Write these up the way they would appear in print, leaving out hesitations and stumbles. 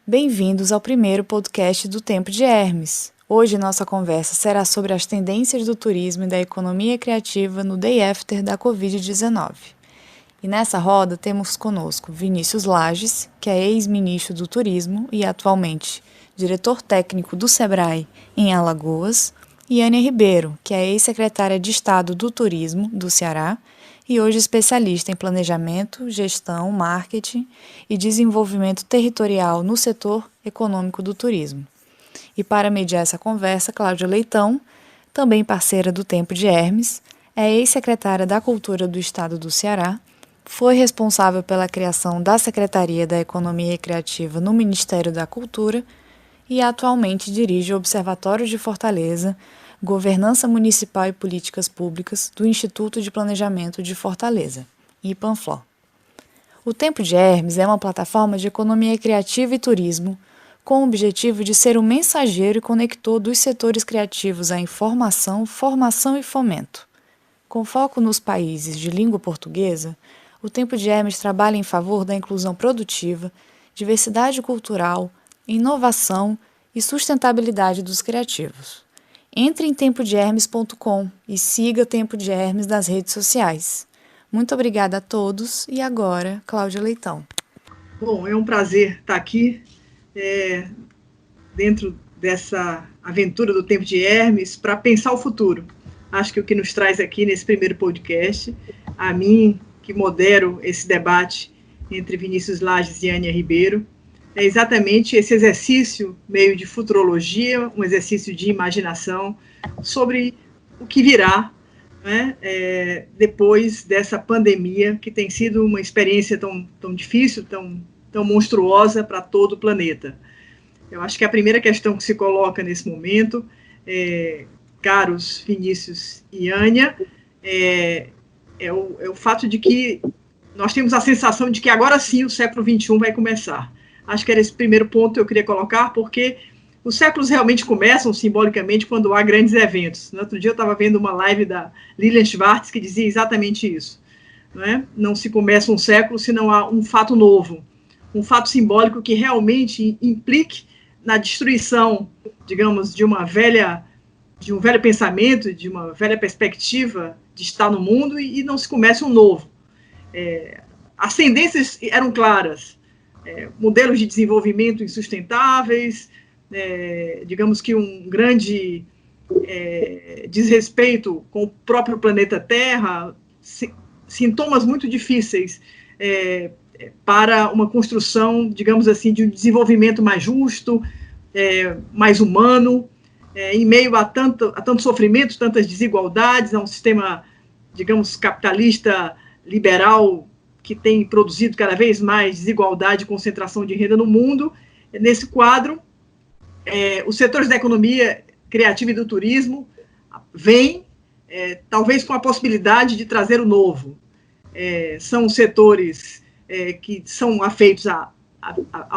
Bem-vindos ao primeiro podcast do Tempo de Hermes. Hoje nossa conversa será sobre as tendências do turismo e da economia criativa no day after da Covid-19. E nessa roda temos conosco Vinícius Lages, que é ex-ministro do Turismo e atualmente diretor técnico do Sebrae em Alagoas, e Ania Ribeiro, que é ex-secretária de Estado do Turismo do Ceará e hoje especialista em planejamento, gestão, marketing e desenvolvimento territorial no setor econômico do turismo. E para mediar essa conversa, Cláudia Leitão, também parceira do Tempo de Hermes, é ex-secretária da Cultura do Estado do Ceará, foi responsável pela criação da Secretaria da Economia Criativa no Ministério da Cultura e atualmente dirige o Observatório de Fortaleza, Governança Municipal e Políticas Públicas do Instituto de Planejamento de Fortaleza, IPANFLO. O Tempo de Hermes é uma plataforma de economia criativa e turismo com o objetivo de ser o mensageiro e conector dos setores criativos à informação, formação e fomento. Com foco nos países de língua portuguesa, o Tempo de Hermes trabalha em favor da inclusão produtiva, diversidade cultural, inovação e sustentabilidade dos criativos. Entre em tempodehermes.com e siga Tempo de Hermes nas redes sociais. Muito obrigada a todos e agora, Cláudia Leitão. Bom, é um prazer estar aqui dentro dessa aventura do Tempo de Hermes para pensar o futuro. Acho que o que nos traz aqui nesse primeiro podcast, a mim, que modero esse debate entre Vinícius Lages e Ania Ribeiro, é exatamente esse exercício meio de futurologia, um exercício de imaginação sobre o que virá, né, depois dessa pandemia, que tem sido uma experiência tão difícil, tão monstruosa para todo o planeta. Eu acho que a primeira questão que se coloca nesse momento, caros Vinícius e Ania, é o fato de que nós temos a sensação de que agora sim o século XXI vai começar. Acho que era esse primeiro ponto que eu queria colocar, porque os séculos realmente começam simbolicamente quando há grandes eventos. No outro dia eu estava vendo uma live da Lilian Schwartz que dizia exatamente isso. Não se começa um século se não há um fato novo, um fato simbólico que realmente implique na destruição, digamos, de um velho pensamento, de uma velha perspectiva de estar no mundo e não se comece um novo. As tendências eram claras. Modelos de desenvolvimento insustentáveis, digamos que um grande desrespeito com o próprio planeta Terra, sintomas muito difíceis para uma construção, digamos assim, de um desenvolvimento mais justo, mais humano, em meio a tanto sofrimento, tantas desigualdades, a um sistema, digamos, capitalista liberal que tem produzido cada vez mais desigualdade e concentração de renda no mundo. Nesse quadro, os setores da economia criativa e do turismo vêm, talvez com a possibilidade de trazer o novo. São setores que são afeitos a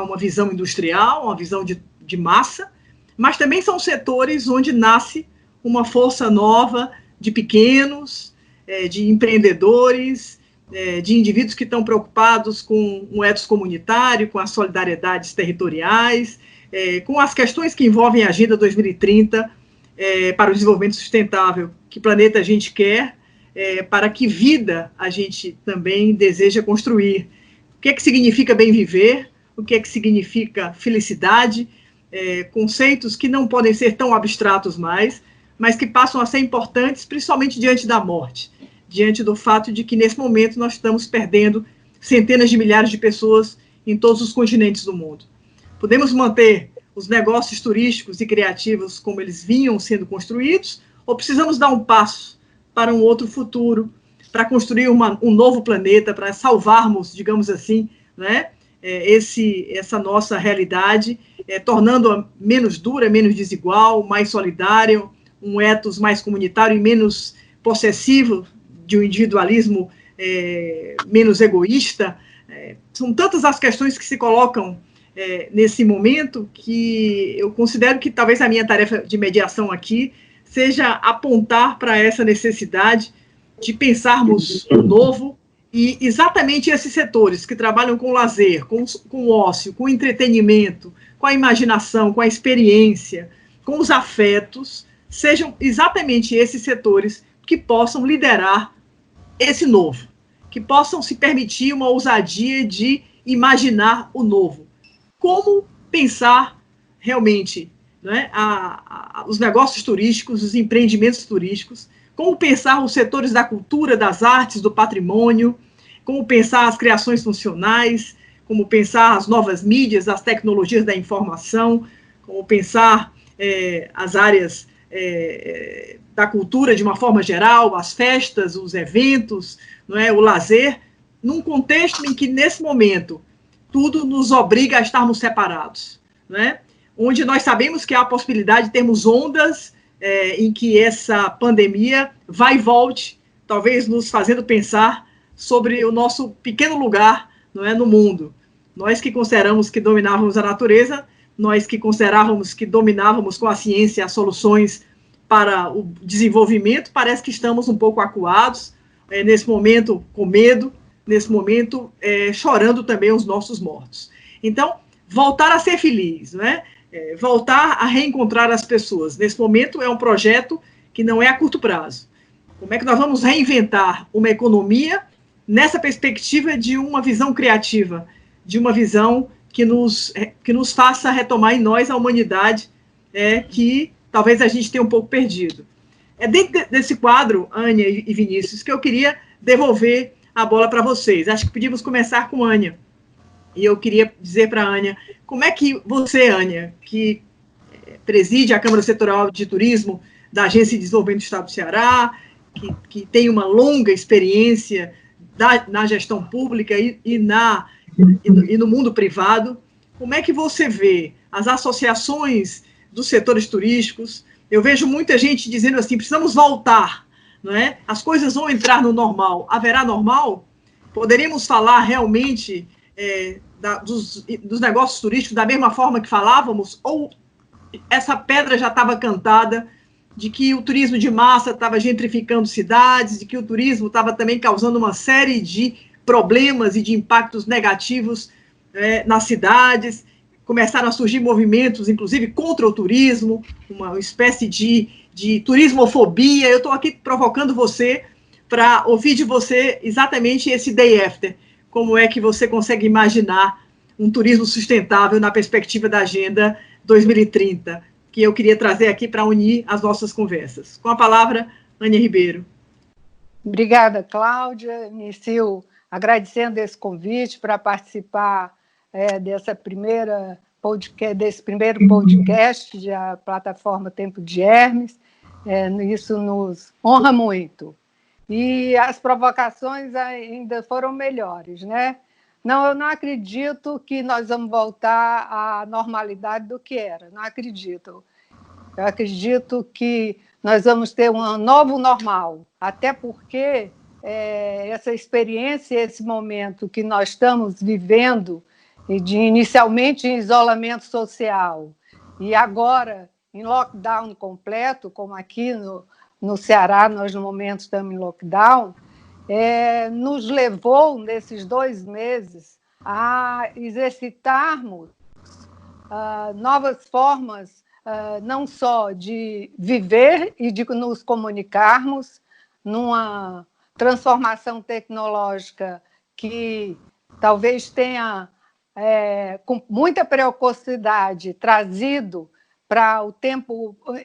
uma visão industrial, uma visão de massa, mas também são setores onde nasce uma força nova de pequenos, de empreendedores, de indivíduos que estão preocupados com um ethos comunitário, com as solidariedades territoriais, com as questões que envolvem a Agenda 2030 para o desenvolvimento sustentável. Que planeta a gente quer, para que vida a gente também deseja construir. O que é que significa bem viver, o que é que significa felicidade, conceitos que não podem ser tão abstratos mais, mas que passam a ser importantes, principalmente diante da morte. Diante do fato de que, nesse momento, nós estamos perdendo centenas de milhares de pessoas em todos os continentes do mundo. Podemos manter os negócios turísticos e criativos como eles vinham sendo construídos, ou precisamos dar um passo para um outro futuro, para construir um novo planeta, para salvarmos, digamos assim, essa nossa realidade, tornando-a menos dura, menos desigual, mais solidária, um ethos mais comunitário e menos possessivo, de um individualismo menos egoísta. São tantas as questões que se colocam nesse momento que eu considero que talvez a minha tarefa de mediação aqui seja apontar para essa necessidade de pensarmos o novo E exatamente esses setores que trabalham com lazer, com o ócio, com o entretenimento, com a imaginação, com a experiência, com os afetos, sejam exatamente esses setores que possam liderar esse novo, que possam se permitir uma ousadia de imaginar o novo. Como pensar realmente, né, os negócios turísticos, os empreendimentos turísticos, como pensar os setores da cultura, das artes, do patrimônio, como pensar as criações funcionais, como pensar as novas mídias, as tecnologias da informação, como pensar as áreas da cultura de uma forma geral, as festas, os eventos, não é, o lazer, num contexto em que, nesse momento, tudo nos obriga a estarmos separados, né? Onde nós sabemos que há a possibilidade de termos ondas em que essa pandemia vai e volte, talvez nos fazendo pensar sobre o nosso pequeno lugar, não é, no mundo. Nós que consideramos que dominávamos a natureza, nós que considerávamos que dominávamos com a ciência as soluções para o desenvolvimento, parece que estamos um pouco acuados, nesse momento com medo, nesse momento chorando também os nossos mortos. Então, voltar a ser feliz, não é? Voltar a reencontrar as pessoas. Nesse momento é um projeto que não é a curto prazo. Como é que nós vamos reinventar uma economia nessa perspectiva de uma visão criativa, de uma visão que nos faça retomar em nós a humanidade que talvez a gente tenha um pouco perdido. É dentro desse quadro, Ania e Vinícius, que eu queria devolver a bola para vocês. Acho que podíamos começar com a Ania. E eu queria dizer para a Ania, como é que você, Ania, que preside a Câmara Setorial de Turismo da Agência de Desenvolvimento do Estado do Ceará, que tem uma longa experiência na gestão pública e no mundo privado, como é que você vê as associações dos setores turísticos? Eu vejo muita gente dizendo assim, precisamos voltar, não é? As coisas vão entrar no normal. Haverá normal? Poderíamos falar realmente dos negócios turísticos da mesma forma que falávamos? Ou essa pedra já estava cantada de que o turismo de massa estava gentrificando cidades, de que o turismo estava também causando uma série de problemas e de impactos negativos nas cidades? Começaram a surgir movimentos, inclusive, contra o turismo, uma espécie de turismofobia. Eu estou aqui provocando você para ouvir de você exatamente esse day after. Como é que você consegue imaginar um turismo sustentável na perspectiva da Agenda 2030, que eu queria trazer aqui para unir as nossas conversas. Com a palavra, Ania Ribeiro. Obrigada, Cláudia. Inicio agradecendo esse convite para participar desse primeiro podcast da plataforma Tempo de Hermes. Isso nos honra muito. E as provocações ainda foram melhores, né? Não, eu não acredito que nós vamos voltar à normalidade do que era, não acredito. Eu acredito que nós vamos ter um novo normal, até porque essa experiência, esse momento que nós estamos vivendo, inicialmente em isolamento social e agora em lockdown completo, como aqui no Ceará, nós no momento estamos em lockdown, nos levou, nesses 2 meses, a exercitarmos novas formas, não só de viver e de nos comunicarmos numa transformação tecnológica que talvez tenha, com muita precocidade, trazido para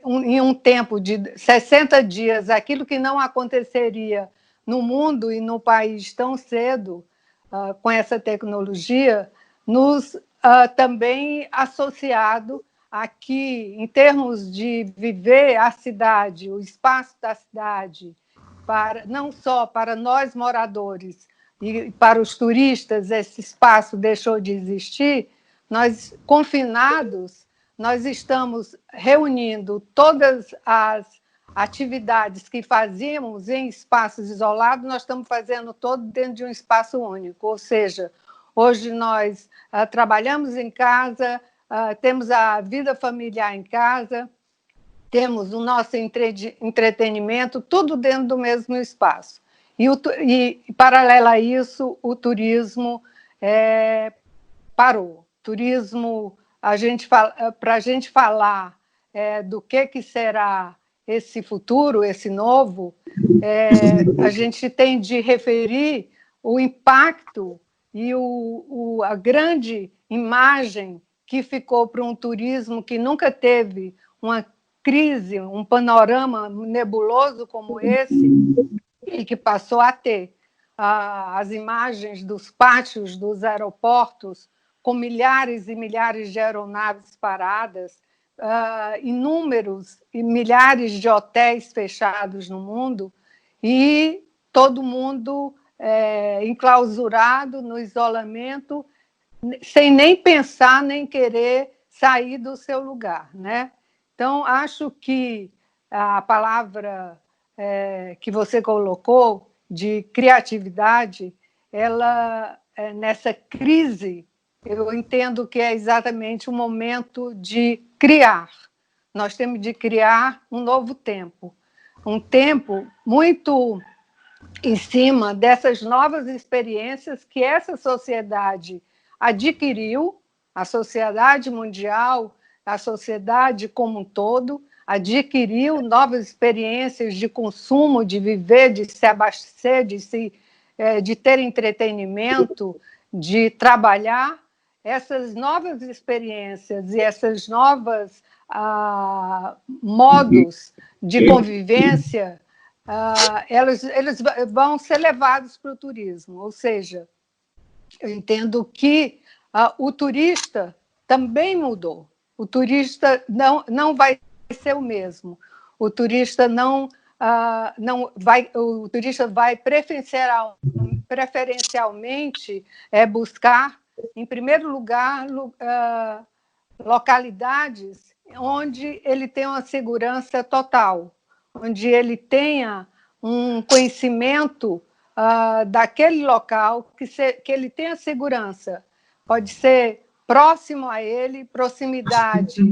em um tempo de 60 dias, aquilo que não aconteceria no mundo e no país tão cedo, com essa tecnologia, nos também associado aqui, em termos de viver a cidade, o espaço da cidade, não só para nós moradores e para os turistas, esse espaço deixou de existir, nós, confinados, nós estamos reunindo todas as atividades que fazíamos em espaços isolados, nós estamos fazendo todo dentro de um espaço único, ou seja, hoje nós trabalhamos em casa, temos a vida familiar em casa, temos o nosso entretenimento, tudo dentro do mesmo espaço. paralelo a isso, o turismo parou. Turismo, para a gente falar do que será esse futuro, esse novo, a gente tem de referir o impacto e a grande imagem que ficou para um turismo que nunca teve uma crise, um panorama nebuloso como esse, e que passou a ter as imagens dos pátios dos aeroportos com milhares e milhares de aeronaves paradas, inúmeros e milhares de hotéis fechados no mundo e todo mundo enclausurado no isolamento, sem nem pensar, nem querer sair do seu lugar, né? Então, acho que a palavra que você colocou de criatividade, ela, nessa crise, eu entendo que é exatamente o momento de criar. Nós temos de criar um novo tempo, um tempo muito em cima dessas novas experiências que essa sociedade adquiriu, a sociedade mundial, a sociedade como um todo, adquiriu novas experiências de consumo, de viver, de se abastecer, de ter entretenimento, de trabalhar. Essas novas experiências e essas novas modos de convivência, eles vão ser levados para o turismo. Ou seja, eu entendo que o turista também mudou. O turista não vai ser o mesmo. O turista o turista vai preferencialmente buscar, em primeiro lugar, localidades onde ele tenha uma segurança total, onde ele tenha um conhecimento daquele local, que ele tenha segurança. Pode ser próximo a ele, proximidade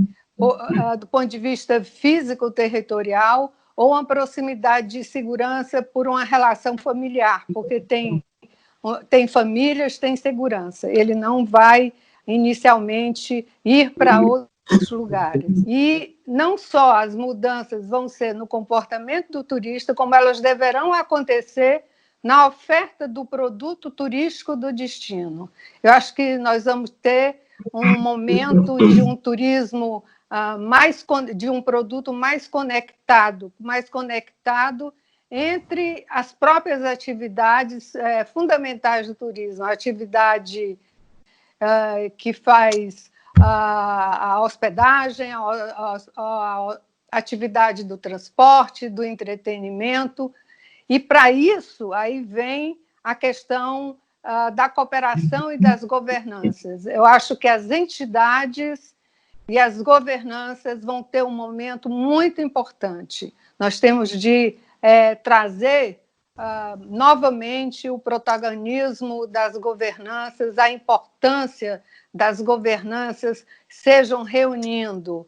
do ponto de vista físico-territorial, ou uma proximidade de segurança por uma relação familiar, porque tem famílias, tem segurança. Ele não vai, inicialmente, ir para outros lugares. E não só as mudanças vão ser no comportamento do turista, como elas deverão acontecer na oferta do produto turístico do destino. Eu acho que nós vamos ter um momento de um turismo de um produto mais conectado entre as próprias atividades fundamentais do turismo, a atividade que faz a hospedagem, a atividade do transporte, do entretenimento. E, para isso, aí vem a questão da cooperação e das governanças. Eu acho que as entidades e as governanças vão ter um momento muito importante. Nós temos de trazer novamente o protagonismo das governanças, a importância das governanças sejam reunindo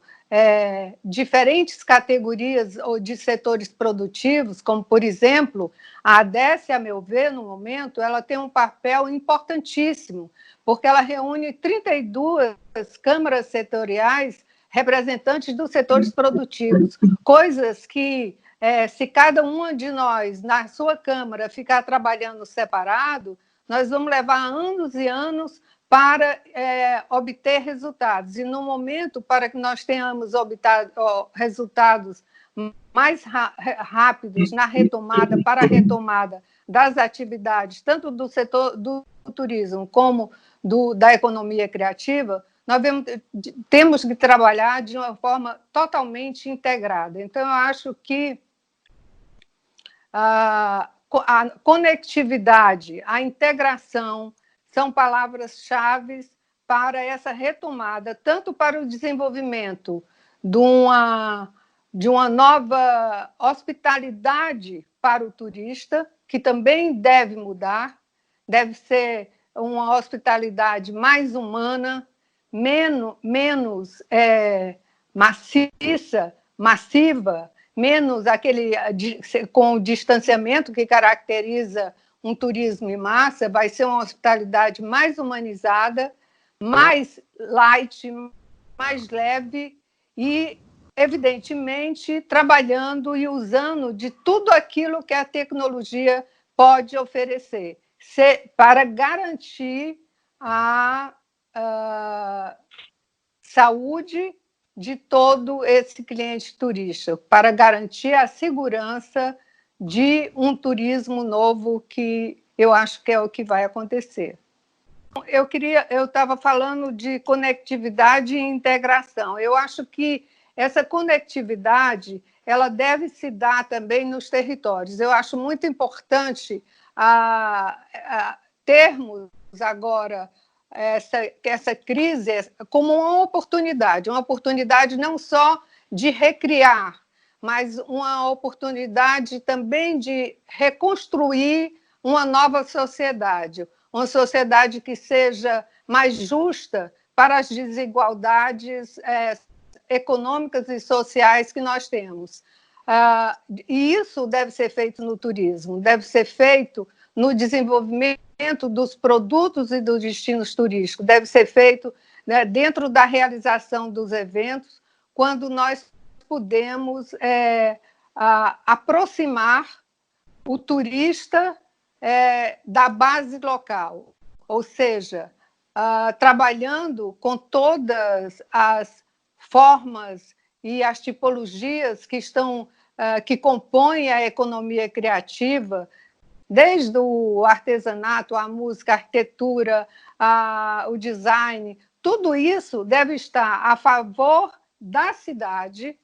diferentes categorias ou de setores produtivos, como, por exemplo, a ADESE, a meu ver, no momento, ela tem um papel importantíssimo, porque ela reúne 32 câmaras setoriais representantes dos setores produtivos, coisas que, se cada uma de nós, na sua Câmara, ficar trabalhando separado, nós vamos levar anos e anos para obter resultados. E, no momento, para que nós tenhamos resultados mais rápidos na retomada, para a retomada das atividades, tanto do setor do turismo como da economia criativa, nós temos que trabalhar de uma forma totalmente integrada. Então, eu acho que a conectividade, a integração são palavras-chave para essa retomada, tanto para o desenvolvimento de uma nova hospitalidade para o turista, que também deve mudar, deve ser uma hospitalidade mais humana, menos maciça, massiva, menos com o distanciamento que caracteriza um turismo em massa, vai ser uma hospitalidade mais humanizada, mais light, mais leve e, evidentemente, trabalhando e usando de tudo aquilo que a tecnologia pode oferecer, para garantir a saúde de todo esse cliente turista, para garantir a segurança de um turismo novo, que eu acho que é o que vai acontecer. Eu estava falando de conectividade e integração. Eu acho que essa conectividade ela deve se dar também nos territórios. Eu acho muito importante termos agora essa crise como uma oportunidade não só de recriar, mas uma oportunidade também de reconstruir uma nova sociedade, uma sociedade que seja mais justa para as desigualdades econômicas e sociais que nós temos. E isso deve ser feito no turismo, deve ser feito no desenvolvimento dos produtos e dos destinos turísticos, deve ser feito, né, dentro da realização dos eventos, quando nós podemos aproximar o turista da base local, ou seja, trabalhando com todas as formas e as tipologias que compõem a economia criativa, desde o artesanato, a música, a arquitetura, o design, tudo isso deve estar a favor da cidade,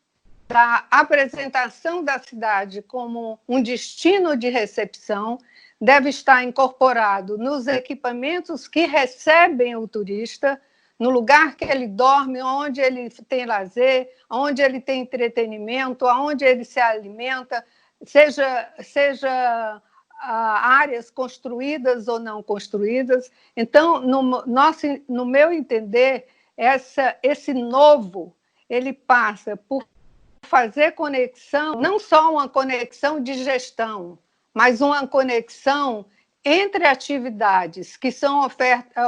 da apresentação da cidade como um destino de recepção, deve estar incorporado nos equipamentos que recebem o turista, no lugar que ele dorme, onde ele tem lazer, onde ele tem entretenimento, onde ele se alimenta, seja áreas construídas ou não construídas. Então, no meu entender, esse novo, ele passa por fazer conexão, não só uma conexão de gestão, mas uma conexão entre atividades que são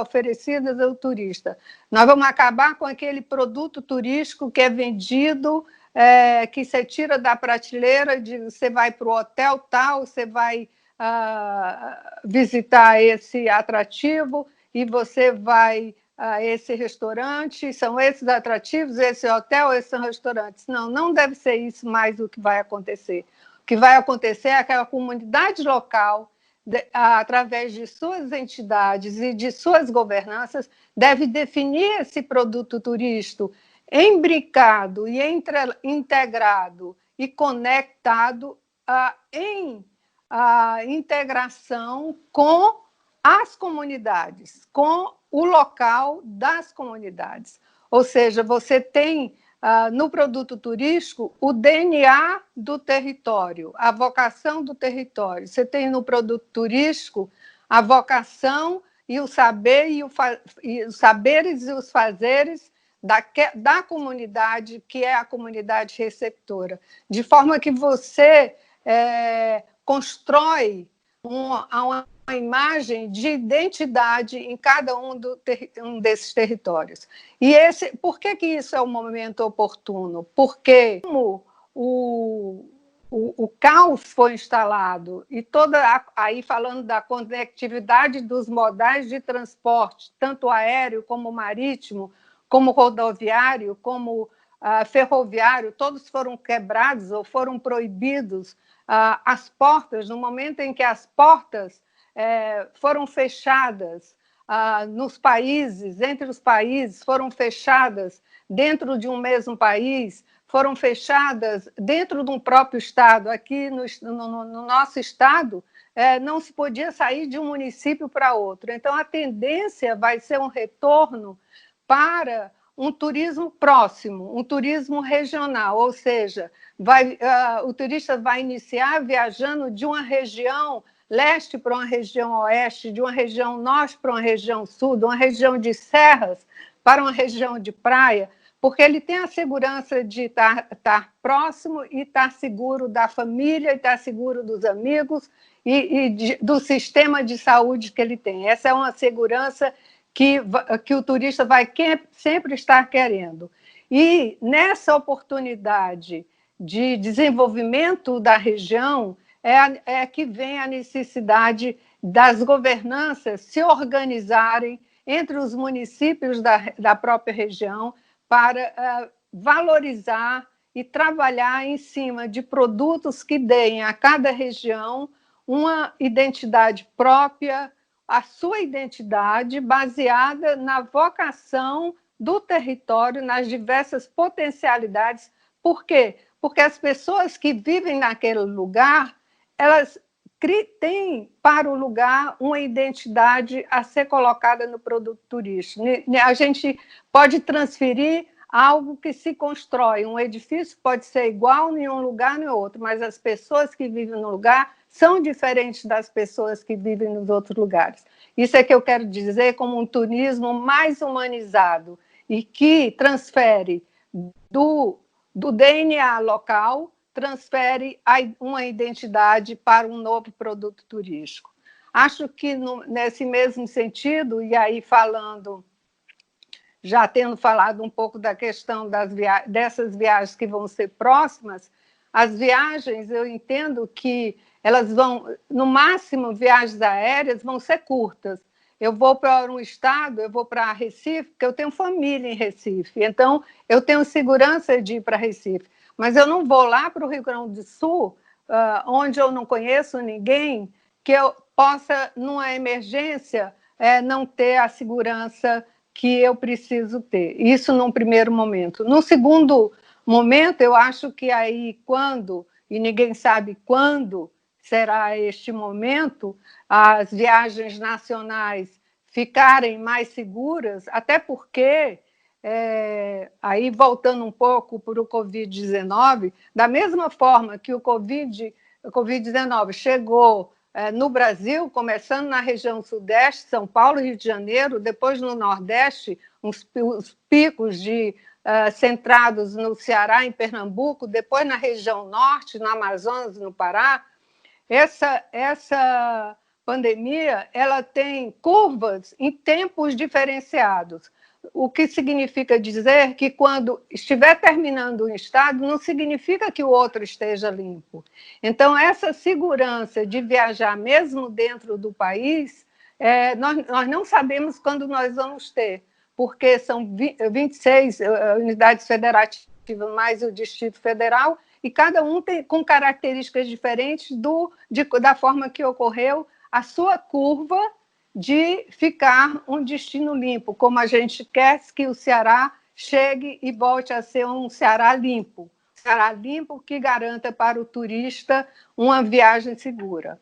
oferecidas ao turista. Nós vamos acabar com aquele produto turístico que é vendido, que você tira da prateleira, você vai para o hotel tal, você vai visitar esse atrativo e você vai a esse restaurante, são esses atrativos, esse hotel, esses são restaurantes. Não deve ser isso mais o que vai acontecer. O que vai acontecer é que a comunidade local, através de suas entidades e de suas governanças, deve definir esse produto turístico imbricado e integrado e conectado em integração com as comunidades, com o local das comunidades. Ou seja, você tem no produto turístico o DNA do território, a vocação do território. Você tem no produto turístico a vocação e o saber e os saberes e os fazeres da comunidade, que é a comunidade receptora, de forma que você constrói uma imagem de identidade em cada um desses territórios. E por que isso é um momento oportuno? Porque como o caos foi instalado, e aí falando da conectividade dos modais de transporte, tanto aéreo como marítimo, como rodoviário, como ferroviário, todos foram quebrados ou foram proibidos. As portas, no momento em que as portas foram fechadas nos países, entre os países, foram fechadas dentro de um mesmo país, foram fechadas dentro de um próprio estado. Aqui no nosso estado, não se podia sair de um município para outro. Então, a tendência vai ser um retorno para um turismo próximo, um turismo regional, ou seja, o turista vai iniciar viajando de uma região leste para uma região oeste, de uma região norte para uma região sul, de uma região de serras para uma região de praia, porque ele tem a segurança de estar próximo e estar seguro da família, e estar seguro dos amigos do sistema de saúde que ele tem. Essa é uma segurança que o turista vai sempre estar querendo. E nessa oportunidade de desenvolvimento da região é que vem a necessidade das governanças se organizarem entre os municípios da própria região para valorizar e trabalhar em cima de produtos que deem a cada região uma identidade própria, a sua identidade baseada na vocação do território, nas diversas potencialidades. Por quê? Porque as pessoas que vivem naquele lugar, elas têm para o lugar uma identidade a ser colocada no produto turístico. A gente pode transferir algo que se constrói. Um edifício pode ser igual em um lugar nem outro, mas as pessoas que vivem no lugar são diferentes das pessoas que vivem nos outros lugares. Isso é que eu quero dizer como um turismo mais humanizado e que transfere do DNA local, transfere uma identidade para um novo produto turístico. Acho que nesse mesmo sentido, e aí já tendo falado um pouco da questão dessas viagens que vão ser próximas, as viagens, eu entendo que elas vão, no máximo, viagens aéreas vão ser curtas. Eu vou para um estado, eu vou para Recife, porque eu tenho família em Recife, então eu tenho segurança de ir para Recife, mas eu não vou lá para o Rio Grande do Sul, onde eu não conheço ninguém, que eu possa, numa emergência, não ter a segurança que eu preciso ter. Isso num primeiro momento. No segundo momento, eu acho que aí, quando, e ninguém sabe quando será este momento, as viagens nacionais ficarem mais seguras, até porque, aí voltando um pouco para o Covid-19, da mesma forma que o Covid-19 chegou no Brasil, começando na região sudeste, São Paulo e Rio de Janeiro, depois no Nordeste, os picos centrados no Ceará, em Pernambuco, depois na região norte, no Amazonas, no Pará. Essa pandemia ela tem curvas em tempos diferenciados, o que significa dizer que quando estiver terminando um estado, não significa que o outro esteja limpo. Então, essa segurança de viajar mesmo dentro do país, nós não sabemos quando nós vamos ter, porque são 26 unidades federativas mais o Distrito Federal, e cada um tem com características diferentes da forma que ocorreu a sua curva de ficar um destino limpo, como a gente quer que o Ceará chegue e volte a ser um Ceará limpo que garanta para o turista uma viagem segura.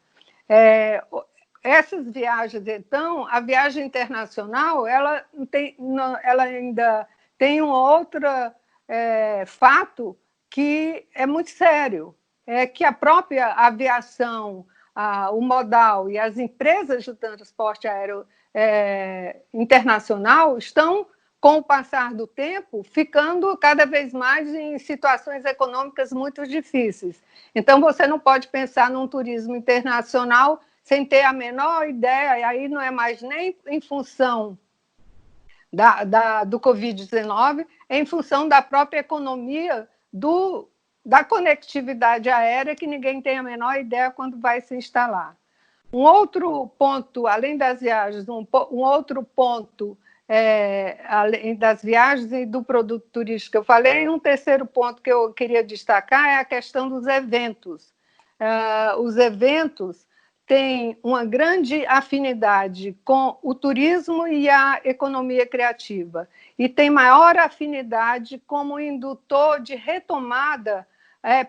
Essas viagens, então, a viagem internacional, ela ainda tem um outro fato que é muito sério, é que a própria aviação, o modal e as empresas de transporte aéreo internacional estão, com o passar do tempo, ficando cada vez mais em situações econômicas muito difíceis. Então, você não pode pensar num turismo internacional sem ter a menor ideia, e aí não é mais nem em função do Covid-19, é em função da própria economia da conectividade aérea, que ninguém tem a menor ideia quando vai se instalar. Um outro ponto, além das viagens, um outro ponto, além das viagens e do produto turístico que eu falei, um terceiro ponto que eu queria destacar é a questão dos eventos. Os eventos têm uma grande afinidade com o turismo e a economia criativa, e tem maior afinidade como indutor de retomada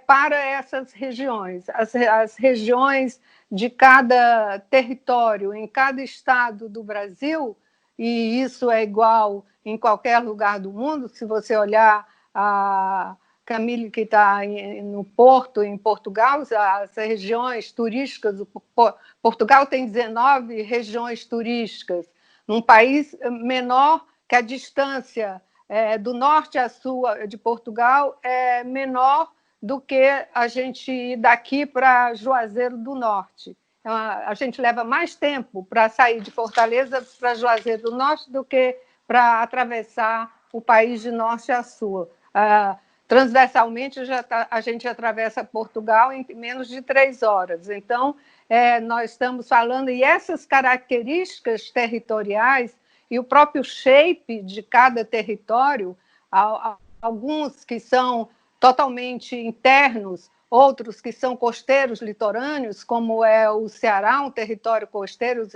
para essas regiões. As regiões de cada território, em cada estado do Brasil, e isso é igual em qualquer lugar do mundo, se você olhar a Camille, que está no Porto, em Portugal, as regiões turísticas, Portugal tem 19 regiões turísticas, num país menor que a distância do norte a sul de Portugal é menor do que a gente ir daqui para Juazeiro do Norte. Então, a gente leva mais tempo para sair de Fortaleza para Juazeiro do Norte do que para atravessar o país de norte a sul. Transversalmente, a gente atravessa Portugal em menos de 3 horas. Então, nós estamos falando, e essas características territoriais e o próprio shape de cada território, alguns que são totalmente internos, outros que são costeiros litorâneos, como é o Ceará, um território costeiro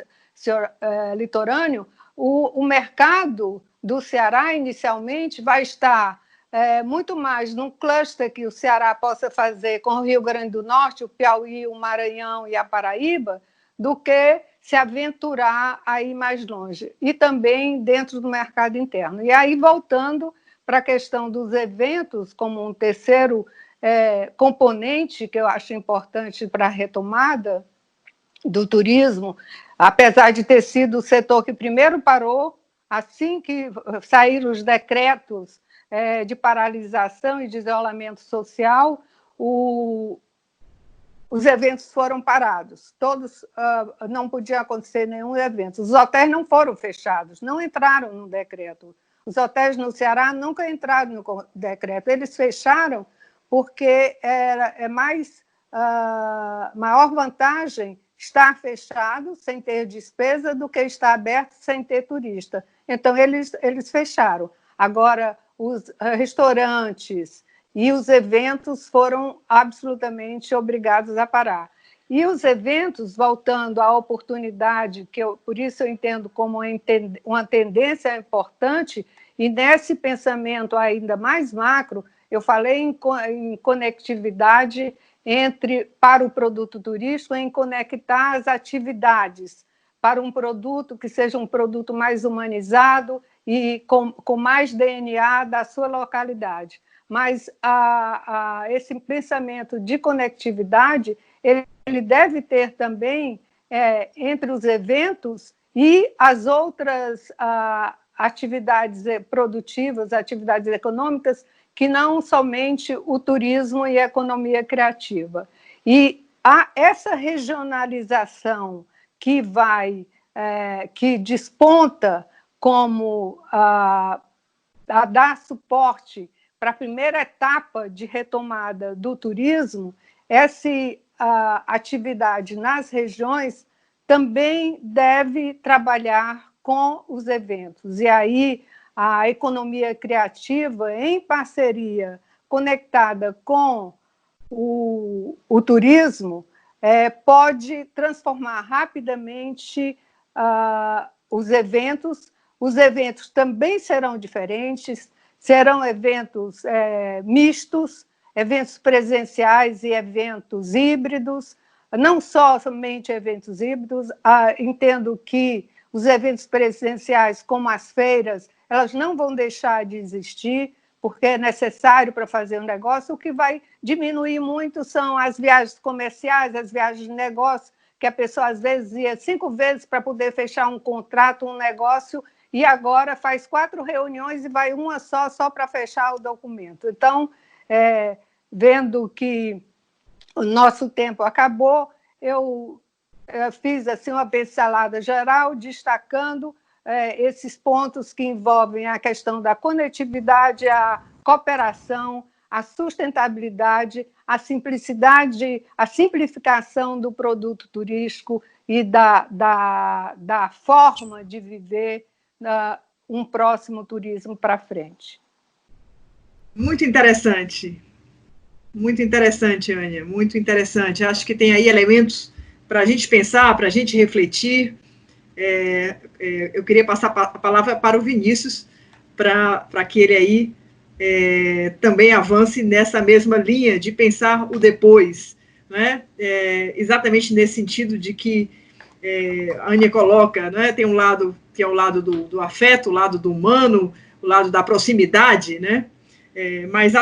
litorâneo, o mercado do Ceará, inicialmente, vai estar muito mais num cluster que o Ceará possa fazer com o Rio Grande do Norte, o Piauí, o Maranhão e a Paraíba, do que se aventurar a ir mais longe. E também dentro do mercado interno. E aí, voltando para a questão dos eventos, como um terceiro componente que eu acho importante para a retomada do turismo, apesar de ter sido o setor que primeiro parou, assim que saíram os decretos de paralisação e de isolamento social, os eventos foram parados. Todos, não podia acontecer nenhum evento. Os hotéis não foram fechados, não entraram no decreto. Os hotéis no Ceará nunca entraram no decreto. Eles fecharam porque maior vantagem estar fechado sem ter despesa do que estar aberto sem ter turista. Então, eles fecharam. Agora, os restaurantes e os eventos foram absolutamente obrigados a parar. E os eventos, voltando à oportunidade, por isso eu entendo como uma tendência importante, e nesse pensamento ainda mais macro, eu falei em conectividade para o produto turístico, em conectar as atividades para um produto que seja um produto mais humanizado e com mais DNA da sua localidade. Mas esse pensamento de conectividade, ele deve ter também entre os eventos e as outras atividades produtivas, atividades econômicas, que não somente o turismo e a economia criativa. E essa regionalização que desponta como a dar suporte para a primeira etapa de retomada do turismo, essa atividade nas regiões também deve trabalhar com os eventos. E aí a economia criativa, em parceria, conectada com o turismo, pode transformar rapidamente os eventos. Os eventos também serão diferentes, serão eventos mistos, eventos presenciais e eventos híbridos, não somente eventos híbridos. Entendo que os eventos presenciais, como as feiras, elas não vão deixar de existir, porque é necessário para fazer um negócio. O que vai diminuir muito são as viagens comerciais, as viagens de negócio, que a pessoa, às vezes, ia 5 vezes para poder fechar um contrato, um negócio, e agora faz 4 reuniões e vai uma só para fechar o documento. Então, vendo que o nosso tempo acabou, eu fiz assim, uma pincelada geral, destacando esses pontos que envolvem a questão da conectividade, a cooperação, a sustentabilidade, a simplicidade, a simplificação do produto turístico e da forma de viver um próximo turismo para frente. Muito interessante, Ania, muito interessante. Acho que tem aí elementos para a gente pensar, para a gente refletir. Eu queria passar a palavra para o Vinícius, para que ele aí também avance nessa mesma linha de pensar o depois, né? Exatamente nesse sentido de que a Ania coloca, né? Tem um lado que é o lado do afeto, o lado do humano, o lado da proximidade, né? Mas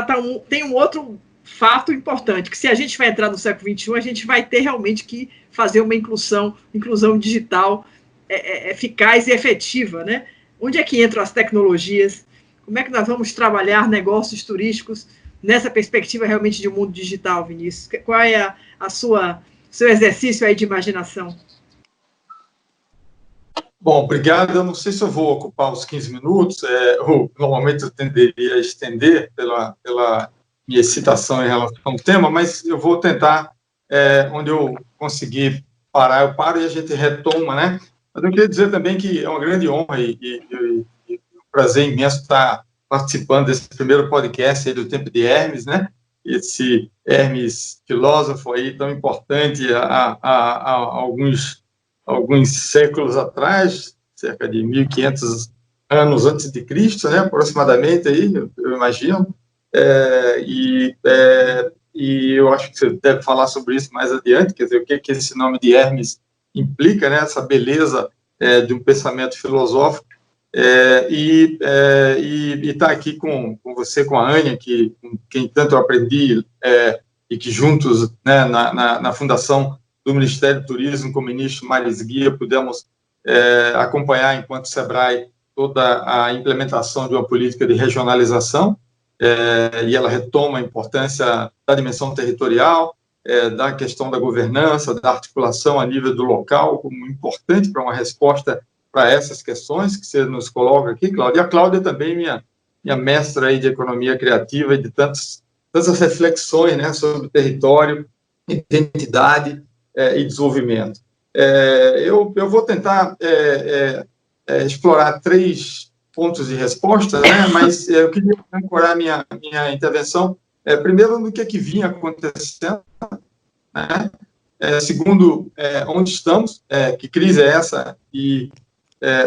tem um outro fato importante, que se a gente vai entrar no século XXI, a gente vai ter realmente que fazer uma inclusão digital eficaz e efetiva, né? Onde é que entram as tecnologias? Como é que nós vamos trabalhar negócios turísticos nessa perspectiva realmente de um mundo digital, Vinícius? Qual é seu exercício aí de imaginação? Bom, obrigado. Eu não sei se eu vou ocupar os 15 minutos. Normalmente eu tenderia a estender pela minha excitação em relação ao tema, mas eu vou tentar, onde eu conseguir parar, eu paro e a gente retoma, né? Mas eu queria dizer também que é uma grande honra e um prazer imenso estar participando desse primeiro podcast aí do Tempo de Hermes, né? Esse Hermes filósofo aí tão importante há alguns séculos atrás, cerca de 1.500 anos antes de Cristo, né? Aproximadamente aí, eu imagino. E eu acho que você deve falar sobre isso mais adiante, quer dizer, o que esse nome de Hermes implica, né? Essa beleza de um pensamento filosófico. E estar aqui com você, com a Ania, com quem tanto eu aprendi, e que juntos, né, na fundação do Ministério do Turismo, com o ministro Maris Guia, pudemos acompanhar, enquanto SEBRAE, toda a implementação de uma política de regionalização, e ela retoma a importância da dimensão territorial, da questão da governança, da articulação a nível do local, como importante para uma resposta para essas questões que você nos coloca aqui, Cláudia. E a Cláudia também, minha mestra aí de economia criativa e de tantas reflexões, né, sobre território, identidade e desenvolvimento. Eu vou tentar explorar 3 pontos de resposta, né, mas eu queria ancorar minha intervenção, primeiro, no que vinha acontecendo, né, segundo, onde estamos, que crise é essa, e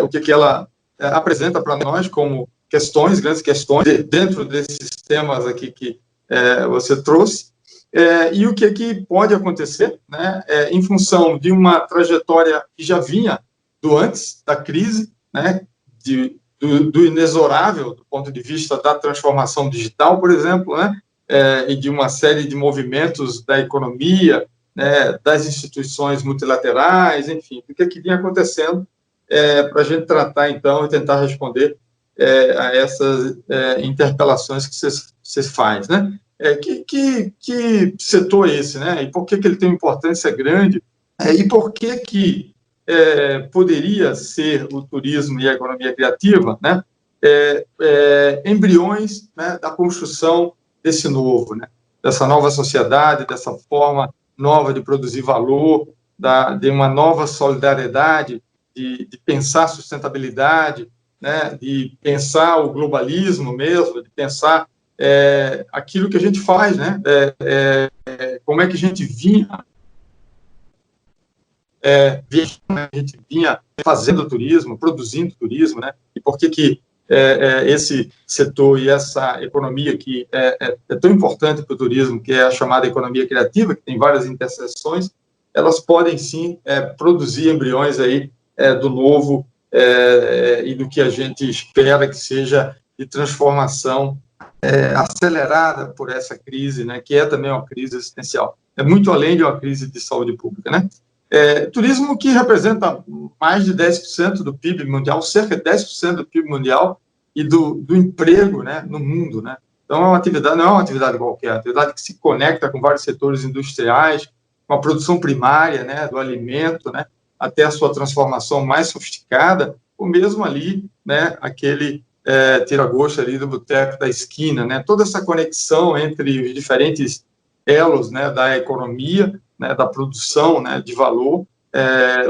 o que ela apresenta para nós como questões, grandes questões, dentro desses temas aqui que você trouxe, e o que pode acontecer, né, em função de uma trajetória que já vinha do antes da crise, né, do inexorável, do ponto de vista da transformação digital, por exemplo, né, e de uma série de movimentos da economia, né, das instituições multilaterais, enfim, o que vinha acontecendo, para a gente tratar, então, e tentar responder a essas interpelações que você faz, né? Que setor é esse, né? E por que ele tem uma importância grande? E por que poderia ser o turismo e a economia criativa, né? Embriões, né, da construção desse novo, né? Dessa nova sociedade, dessa forma nova de produzir valor, de uma nova solidariedade, de pensar sustentabilidade, né, de pensar o globalismo mesmo, de pensar aquilo que a gente faz, né, como é que a gente vinha fazendo turismo, produzindo turismo, né, e por que esse setor e essa economia que é tão importante para o turismo, que é a chamada economia criativa, que tem várias interseções, elas podem sim produzir embriões aí do novo e do que a gente espera que seja de transformação acelerada por essa crise, né, que é também uma crise existencial. É muito além de uma crise de saúde pública, né? Turismo que representa mais de 10% do PIB mundial, cerca de 10% do PIB mundial e do emprego, né, no mundo, né? Então, não é uma atividade qualquer, é uma atividade que se conecta com vários setores industriais, com a produção primária, né, do alimento, né, até a sua transformação mais sofisticada, ou mesmo ali, né, aquele tira-gosto ali do boteco da esquina, né, toda essa conexão entre os diferentes elos, né, da economia, né, da produção, né, de valor,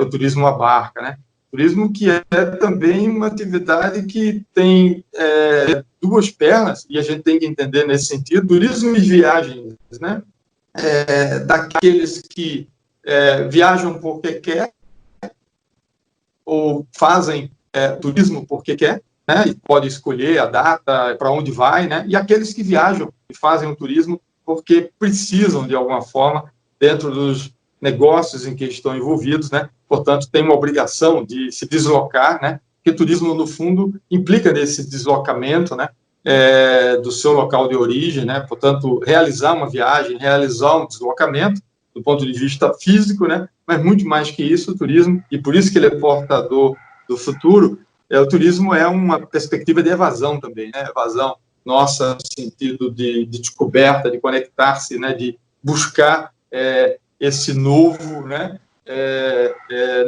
o turismo abarca, né, turismo que é também uma atividade que tem 2 pernas, e a gente tem que entender nesse sentido, turismo e viagens, né, daqueles que viajam porque quer, ou fazem turismo porque quer, né, e pode escolher a data, para onde vai, né, e aqueles que viajam e fazem o turismo porque precisam, de alguma forma, dentro dos negócios em que estão envolvidos, né, portanto, tem uma obrigação de se deslocar, né, porque turismo, no fundo, implica nesse deslocamento, né, do seu local de origem, né, portanto, realizar uma viagem, realizar um deslocamento, do ponto de vista físico, né, mas muito mais que isso, o turismo, e por isso que ele é portador do futuro, o turismo é uma perspectiva de evasão também, né? Evasão nossa no sentido de descoberta, de conectar-se, né? De buscar esse novo, né?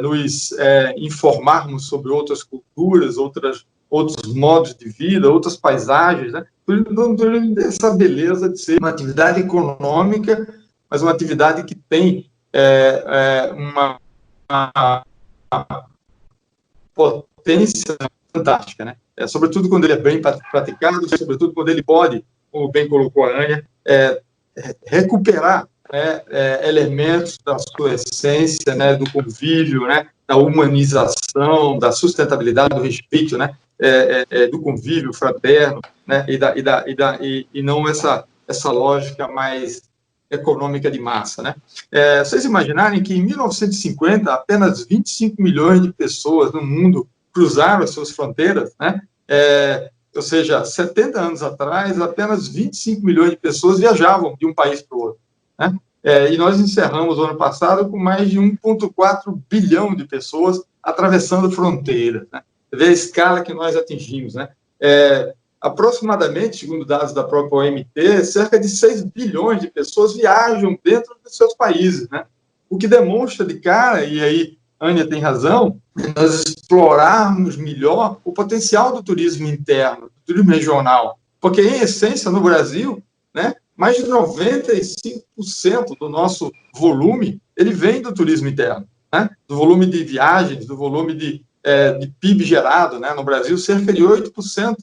Nos informarmos sobre outras culturas, outros modos de vida, outras paisagens, né? Tudo essa beleza de ser uma atividade econômica, mas uma atividade que tem uma potência fantástica, né? Sobretudo quando ele é bem praticado, sobretudo quando ele pode, como bem colocou a Ania, recuperar elementos da sua essência, né, do convívio, né, da humanização, da sustentabilidade, do respeito, né, do convívio fraterno, né, e não essa lógica mais econômica de massa, né? Vocês imaginarem que em 1950 apenas 25 milhões de pessoas no mundo cruzaram as suas fronteiras, né? Ou seja, 70 anos atrás, apenas 25 milhões de pessoas viajavam de um país para o outro, né? E nós encerramos o ano passado com mais de 1,4 bilhão de pessoas atravessando fronteiras, né? Você vê a escala que nós atingimos, né? Aproximadamente, segundo dados da própria OMT, cerca de 6 bilhões de pessoas viajam dentro dos seus países, né? O que demonstra de cara, e aí Ania tem razão, nós explorarmos melhor o potencial do turismo interno, do turismo regional, porque, em essência, no Brasil, né, mais de 95% do nosso volume, ele vem do turismo interno, né? Do volume de viagens, do volume de PIB gerado, né? No Brasil, cerca de 8%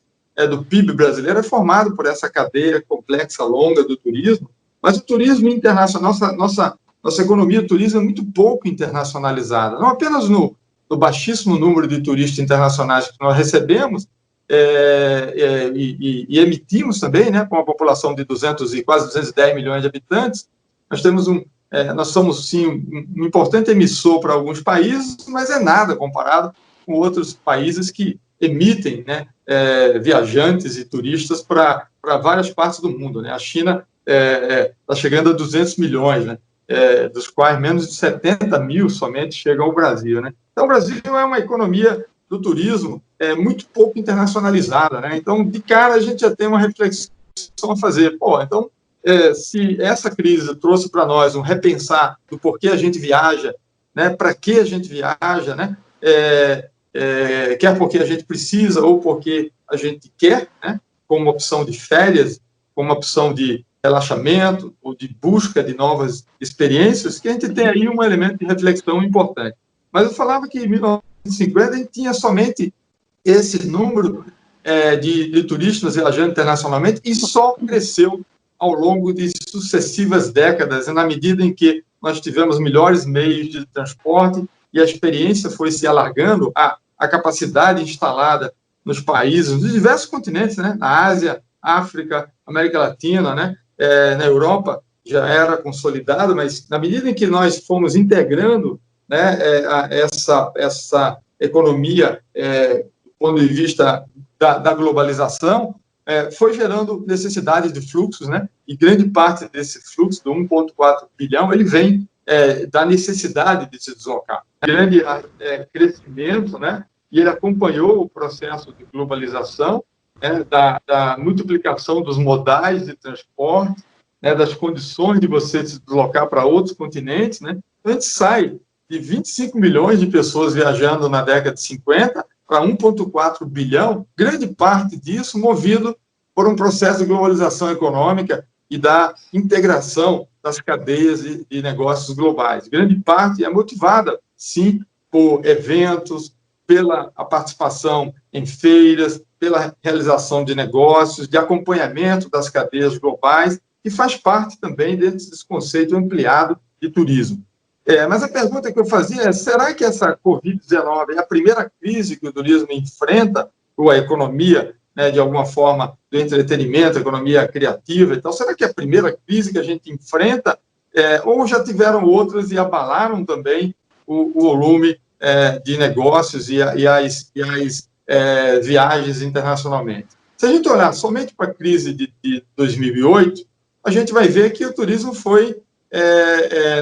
do PIB brasileiro é formado por essa cadeia complexa, longa do turismo, mas o turismo internacional, nossa economia do turismo é muito pouco internacionalizada, não apenas no baixíssimo número de turistas internacionais que nós recebemos e emitimos também, né, com uma população de quase 210 milhões de habitantes, nós somos, sim, um importante emissor para alguns países, mas é nada comparado com outros países que emitem, né, viajantes e turistas para várias partes do mundo, né? A China está chegando a 200 milhões, né? Dos quais menos de 70 mil somente chegam ao Brasil, né? Então, o Brasil é uma economia do turismo muito pouco internacionalizada, né? Então, de cara, a gente já tem uma reflexão a fazer. Então, se essa crise trouxe para nós um repensar do porquê a gente viaja, né? Para que a gente viaja, né? Quer porque a gente precisa ou porque a gente quer, né? Como opção de férias, como opção de relaxamento ou de busca de novas experiências, que a gente tem aí um elemento de reflexão importante. Mas eu falava que em 1950 a gente tinha somente esse número de turistas viajando internacionalmente e só cresceu ao longo de sucessivas décadas, na medida em que nós tivemos melhores meios de transporte e a experiência foi se alargando, a capacidade instalada nos países, nos diversos continentes, né? Na Ásia, África, América Latina, né? Na Europa já era consolidado, mas na medida em que nós fomos integrando, né, essa economia do ponto de vista da globalização, foi gerando necessidade de fluxos, né? E grande parte desse fluxo, do 1,4 bilhão, ele vem da necessidade de se deslocar. Grande crescimento, né? E ele acompanhou o processo de globalização, da multiplicação dos modais de transporte, né, das condições de você se deslocar para outros continentes, né? A gente sai de 25 milhões de pessoas viajando na década de 50 para 1,4 bilhão, grande parte disso movido por um processo de globalização econômica e da integração das cadeias de negócios globais. Grande parte é motivada, sim, por eventos, pela participação em feiras, pela realização de negócios, de acompanhamento das cadeias globais, e faz parte também desse conceito ampliado de turismo. Mas a pergunta que eu fazia é, será que essa Covid-19 é a primeira crise que o turismo enfrenta, ou a economia, né, de alguma forma, do entretenimento, a economia criativa e tal? Será que é a primeira crise que a gente enfrenta, ou já tiveram outras e abalaram também o volume de negócios e as viagens internacionalmente? Se a gente olhar somente para a crise de 2008, a gente vai ver que o turismo foi,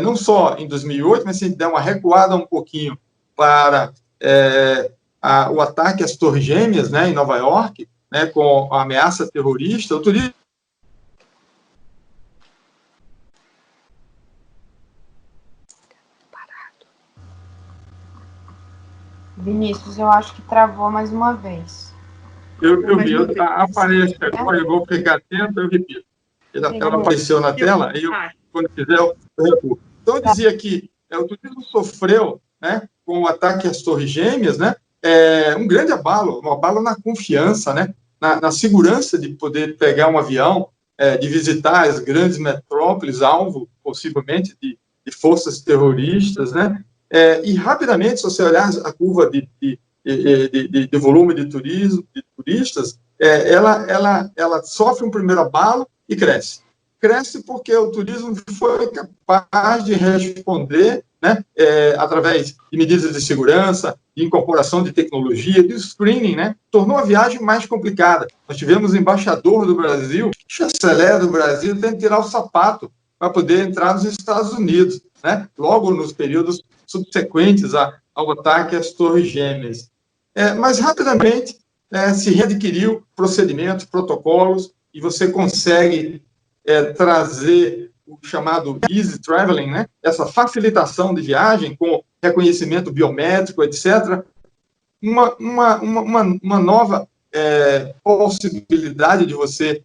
não só em 2008, mas se a gente der uma recuada um pouquinho para o ataque às Torres Gêmeas, né, em Nova York, né, com a ameaça terrorista, o turismo... Vinícius, eu acho que travou mais uma vez. Eu vi, aparece agora, eu vou ficar atento, eu repito. Ela apareceu na tela, aí quando fizer, eu recuo. Então, eu dizia que o turismo sofreu, né, com o ataque às Torres Gêmeas, né, um grande abalo, um abalo na confiança, né, na segurança de poder pegar um avião, de visitar as grandes metrópoles, alvo, possivelmente, de forças terroristas, né, e rapidamente, se você olhar a curva de volume de turistas, ela sofre um primeiro abalo e cresce. Cresce porque o turismo foi capaz de responder, né, através de medidas de segurança, de incorporação de tecnologia, de screening, né, tornou a viagem mais complicada. Nós tivemos o embaixador do Brasil, chanceler do Brasil, tendo que tirar o sapato para poder entrar nos Estados Unidos, né, logo nos períodos subsequentes ao ataque às Torres Gêmeas. Mas, rapidamente, se readquiriu procedimentos, protocolos, e você consegue trazer o chamado easy traveling, né? Essa facilitação de viagem com reconhecimento biométrico, etc. Uma nova possibilidade de você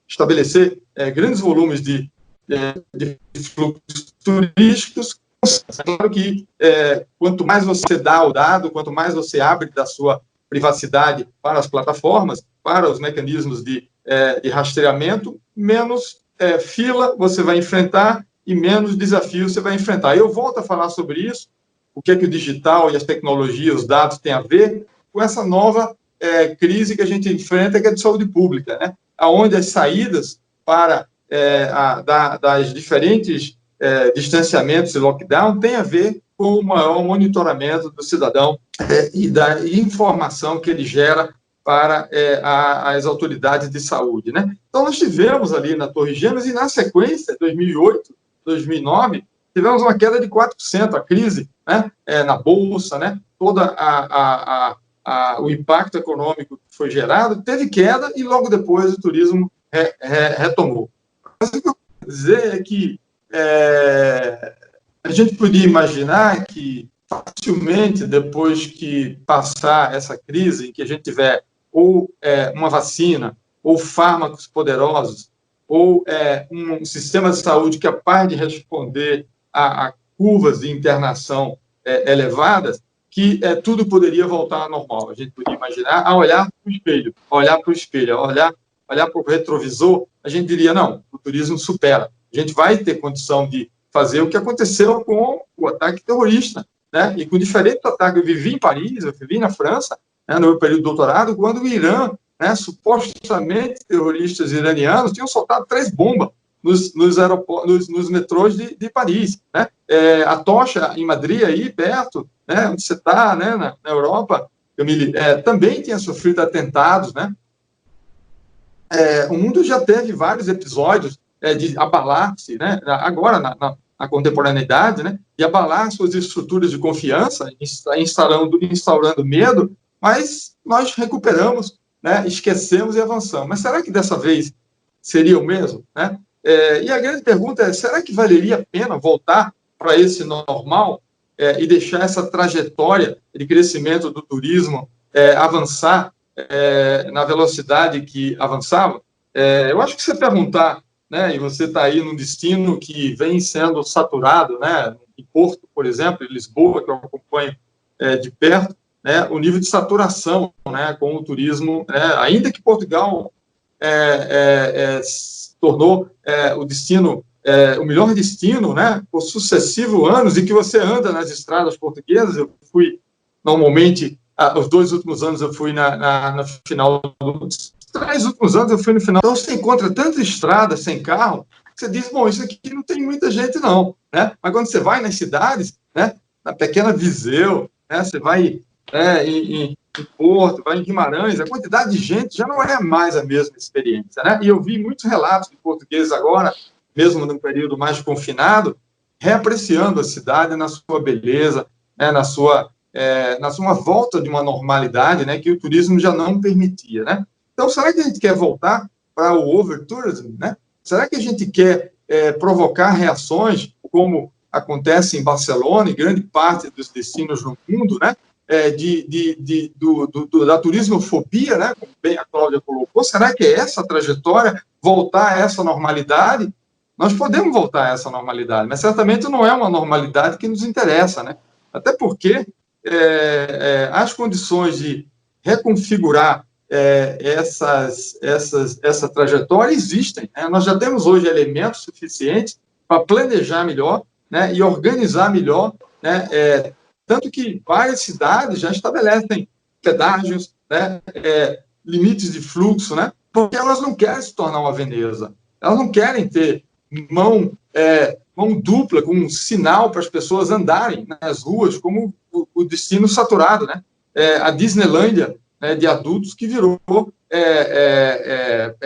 estabelecer grandes volumes de fluxos turísticos. Claro que quanto mais você dá o dado, quanto mais você abre da sua privacidade para as plataformas, para os mecanismos de rastreamento, menos fila você vai enfrentar e menos desafios você vai enfrentar. Eu volto a falar sobre isso, o que é que o digital e as tecnologias, os dados têm a ver com essa nova crise que a gente enfrenta, que é de saúde pública, né? Onde as saídas para das diferentes distanciamentos e lockdown tem a ver com o maior monitoramento do cidadão e da informação que ele gera para as autoridades de saúde, né? Então, nós tivemos ali na Torre Gêmeas e, na sequência, 2008, 2009, tivemos uma queda de 4%, a crise, né, na Bolsa, né, todo o impacto econômico que foi gerado, teve queda e, logo depois, o turismo retomou. Mas o que eu quero dizer é que a gente podia imaginar que, facilmente, depois que passar essa crise, em que a gente tiver ou uma vacina, ou fármacos poderosos, ou um sistema de saúde capaz de responder a curvas de internação elevadas, que tudo poderia voltar ao normal. A gente podia imaginar, a olhar para o espelho, a olhar para o retrovisor, a gente diria, não, o turismo supera. A gente vai ter condição de fazer o que aconteceu com o ataque terrorista, né? E com diferentes ataques. Eu vivi em Paris, eu vivi na França, né, no meu período de doutorado, quando o Irã, né, supostamente terroristas iranianos, tinham soltado 3 bombas nos metrôs de Paris, né? A Tocha, em Madrid, aí perto, né, onde você está, né, na Europa, Camille, também tinha sofrido atentados, né? O mundo já teve vários episódios de abalar-se, né, agora na contemporaneidade, né, de abalar suas estruturas de confiança, instaurando medo, mas nós recuperamos, né, esquecemos e avançamos. Mas será que dessa vez seria o mesmo, né? E a grande pergunta é, será que valeria a pena voltar para esse normal e deixar essa trajetória de crescimento do turismo avançar na velocidade que avançava? Eu acho que se você perguntar, né, e você está aí num destino que vem sendo saturado, né, em Porto, por exemplo, em Lisboa, que eu acompanho de perto, né, o nível de saturação, né, com o turismo, ainda que Portugal tornou o destino, o melhor destino, né, por sucessivos anos, e que você anda nas estradas portuguesas. Eu fui, normalmente, os 2 últimos anos eu fui no final dos 3 últimos anos eu fui no final. Então, você encontra tanta estrada sem carro, que você diz, bom, isso aqui não tem muita gente, não, né? Mas quando você vai nas cidades, né, na pequena Viseu, né, você vai em Porto, vai em Guimarães, a quantidade de gente já não é mais a mesma experiência, né? E eu vi muitos relatos de portugueses agora, mesmo num período mais confinado, reapreciando a cidade na sua beleza, né, na sua uma volta de uma normalidade, né, que o turismo já não permitia, né? Então, será que a gente quer voltar para o overtourism, né? Será que a gente quer provocar reações como acontece em Barcelona e grande parte dos destinos no mundo, né? Da turismofobia, né? Como bem a Cláudia colocou, será que é essa a trajetória, voltar a essa normalidade? Nós podemos voltar a essa normalidade, mas certamente não é uma normalidade que nos interessa, né? Até porque as condições de reconfigurar essa trajetória existem, né? Nós já temos hoje elementos suficientes para planejar melhor, né, e organizar melhor, né, tanto que várias cidades já estabelecem pedágios, né, limites de fluxo, né, porque elas não querem se tornar uma Veneza, elas não querem ter mão dupla, com um sinal para as pessoas andarem nas ruas, como o destino saturado, né, a Disneylândia, né, de adultos que virou